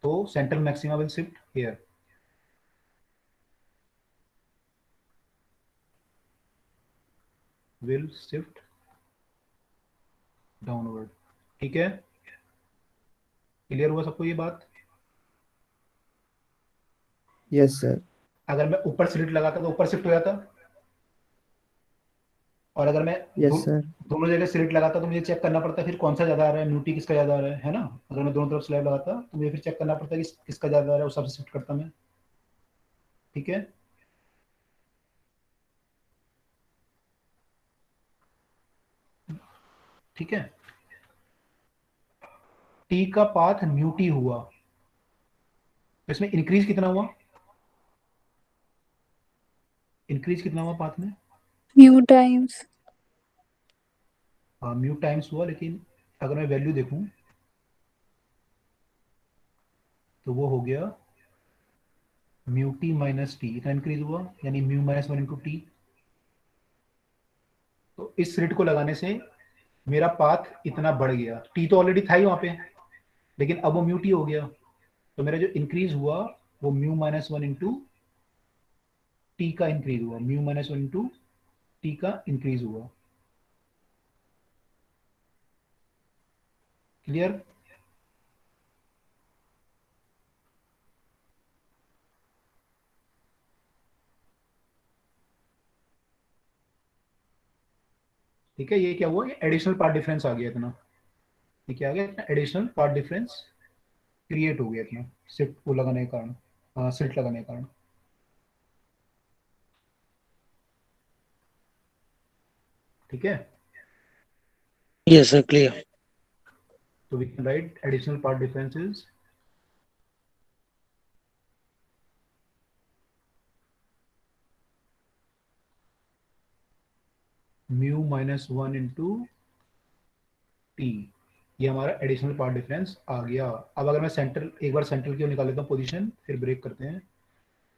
तो central maxima will shift here, will shift downward. ठीक है, क्लियर हुआ सबको ये बात? Yes sir. अगर मैं ऊपर स्लिट लगाता तो ऊपर शिफ्ट हो जाता, और अगर मैं यस सर। दोनों जगह स्लिट लगाता तो मुझे चेक करना पड़ता फिर कौन सा ज्यादा आ रहा है, म्यूटी किसका ज्यादा आ रहा है ना। अगर मैं दोनों तरफ स्लैब लगाता तो मुझे फिर चेक करना पड़ता कि किसका ज्यादा आ रहा है, उस हिसाब से शिफ्ट करता मैं। ठीक है, ठीक है। टी का पाथ म्यूटी हुआ, तो इसमें इंक्रीज कितना हुआ, इंक्रीज कितना हुआ पाथ में? Mu times. हाँ म्यू टाइम्स हुआ, लेकिन अगर मैं वैल्यू देखूं तो वो हो गया म्यू टी माइनस टी, इतना इंक्रीज हुआ, यानी म्यू माइनस 1 इंटू टी। तो इस स्लिट को लगाने से मेरा पाथ इतना बढ़ गया, टी तो ऑलरेडी था ही वहां पे, लेकिन अब वो म्यू टी हो गया, तो मेरा जो इंक्रीज हुआ वो म्यू माइनस 1 इंटू टी का इंक्रीज हुआ, म्यू माइनस 1 इंटू टी का इंक्रीज हुआ। क्लियर? ठीक है, ये क्या हुआ, एडिशनल पार्ट डिफरेंस आ गया इतना, ये क्या आ गया, इतना एडिशनल पार्ट डिफरेंस क्रिएट हो गया इतना, सिट को लगाने के कारण, सिट लगाने के कारण। ठीक है, Yes, sir. Clear. तो we can write additional path differences mu minus 1 into t, ये हमारा एडिशनल पार्ट डिफरेंस आ गया। अब अगर मैं सेंटर, एक बार सेंटर की निकाल लेता हूँ पोजीशन, फिर ब्रेक करते हैं।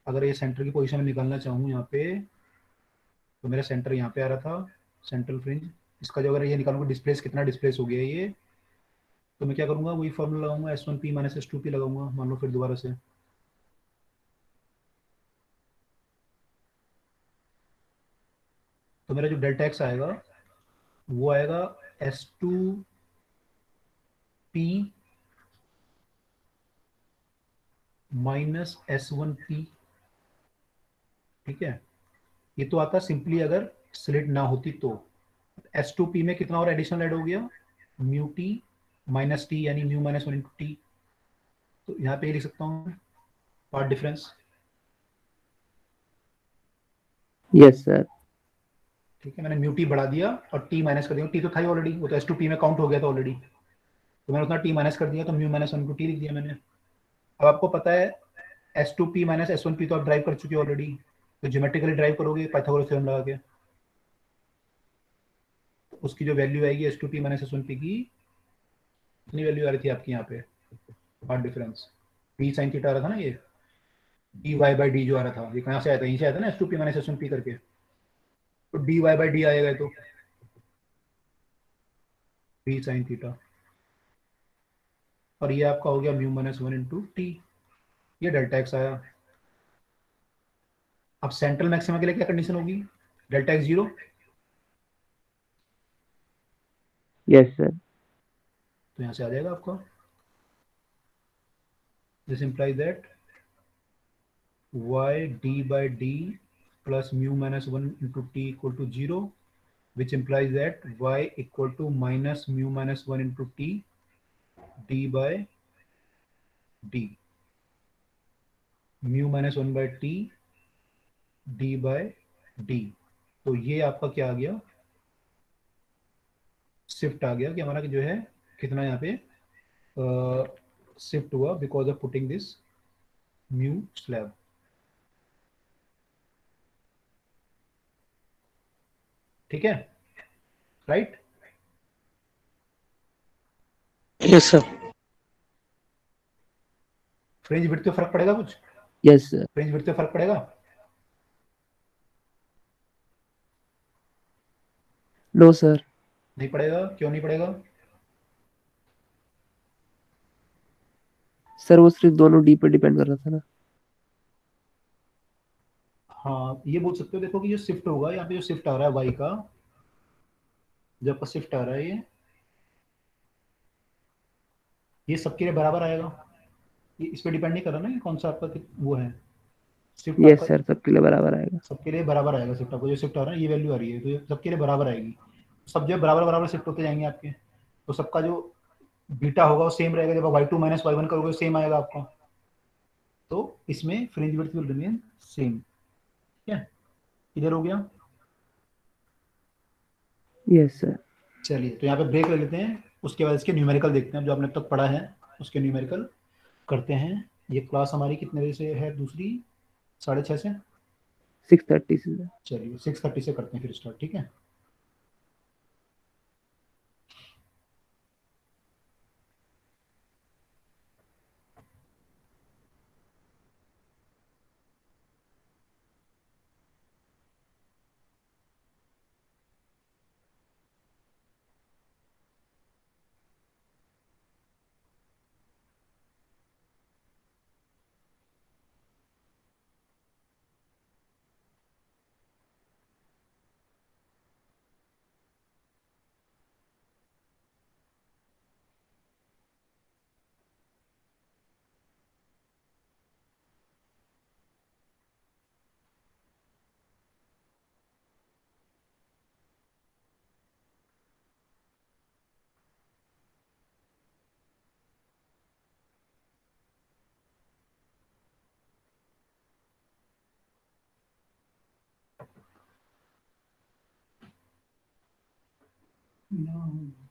अगर ये सेंटर की पोजीशन में निकालना चाहूँ यहाँ पे, तो मेरा सेंटर यहाँ पे आ रहा था, सेंट्रल फ्रिंज, इसका जो अगर ये निकालूंगा डिस्प्लेस, कितना डिस्प्लेस हो गया ये, तो मैं क्या करूंगा, वही फॉर्मूला लगाऊंगा, S1P माइनस S2P लगाऊंगा, मान लो फिर दोबारा से। तो मेरा जो डेल्टा एक्स आएगा वो आएगा S2P माइनस S1P। ठीक है, ये तो आता सिंपली अगर स्लिट ना होती तो। S2P में कितना और एडिशनल ऐड हो गया, म्यू टी माइनस टी, यानी म्यू माइनस 1 इंटू टी। तो यहाँ पे लिख सकता हूँ पार्ट डिफरेंस। Yes sir. ठीक है, मैंने म्यू टी बढ़ा दिया और टी माइनस कर दिया, टी तो था ही ऑलरेडी, वो तो S2P में काउंट हो गया था ऑलरेडी, तो मैंने उतना टी माइनस कर दिया, तो म्यू माइनस 1 इंटू टी लिख दिया मैंने। अब आपको पता है S2P माइनस S1P तो आप ड्राइव कर चुके हो ऑलरेडी, तो ज्योमेट्रिकली ड्राइव करोगे पाइथागोरस थ्योरम लगा के, तो उसकी जो वैल्यू आएगी S2P माइनस S1P की, इतनी वैल्यू आ रही थी आपकी यहाँ पे path difference, d sin theta आ रहा था ना, ये dy बाई डी जो आ रहा था, ये कहाँ से आया था, यहीं से आया था ना S2P माइनस S1P करके, तो dy बाई डी आएगा, तो d sin थीटा, और ये आपका हो गया म्यू माइनस 1 इंटू टी, ये डेल्टा एक्स आया। अब सेंट्रल मैक्सिमा के लिए क्या कंडीशन होगी, डेल्टा एक्स 0, यस सर। तो यहाँ से आ जाएगा आपका, this implies that y d by d plus mu minus 1 into t equal to 0, which implies that y equal to minus mu minus 1 into t d by d, mu minus 1 by t d by d। तो ये आपका क्या आ गया, shift आ गया, कि हमारा जो है कितना यहाँ पे शिफ्ट हुआ because of putting this mu slab. ठीक है, right? Yes, sir. Fringe width पे फर्क पड़ेगा कुछ, यस सर। फ्रिंज विड्थ पे फर्क पड़ेगा? No sir. नहीं पड़ेगा, क्यों नहीं पड़ेगा? सर वो सिर्फ दोनों डी पर डिपेंड कर रहा था ना। हाँ, ये बोल सकते हो, देखो कि जो शिफ्ट होगा यहाँ पे, जो शिफ्ट आ रहा है वाई का, जब आपका शिफ्ट आ रहा है ये सबके लिए बराबर आएगा, ये इस पे डिपेंड नहीं कर रहा ना कि कौन सा आपका वो है शिफ्ट, यस आपका सर, सबके लिए बराबर आएगा। सबके लिए बराबर आएगा शिफ्ट, आपको जो शिफ्ट आ रहा है ये वैल्यू आ रही है, तो ये सबके लिए बराबर आएगी, सब जो बराबर बराबर शिफ्ट होते जाएंगे आपके, तो सबका जो बीटा होगा वो सेम रहेगा, जब आप y2 माइनस y1 करोगे सेम आएगा आपका, तो इसमें fringe width will remain same. ठीक है, क्लियर हो गया? Yes sir. चलिए, तो यहाँ पे ब्रेक ले लेते हैं, उसके बाद इसके न्यूमेरिकल देखते हैं, जो आपने अब तक पढ़ा है उसके न्यूमेरिकल करते हैं। ये क्लास हमारी कितने बजे से है, दूसरी 6:30 से, 6:30 से सर। चलिए 6:30 से करते हैं फिर स्टार्ट। ठीक है, No.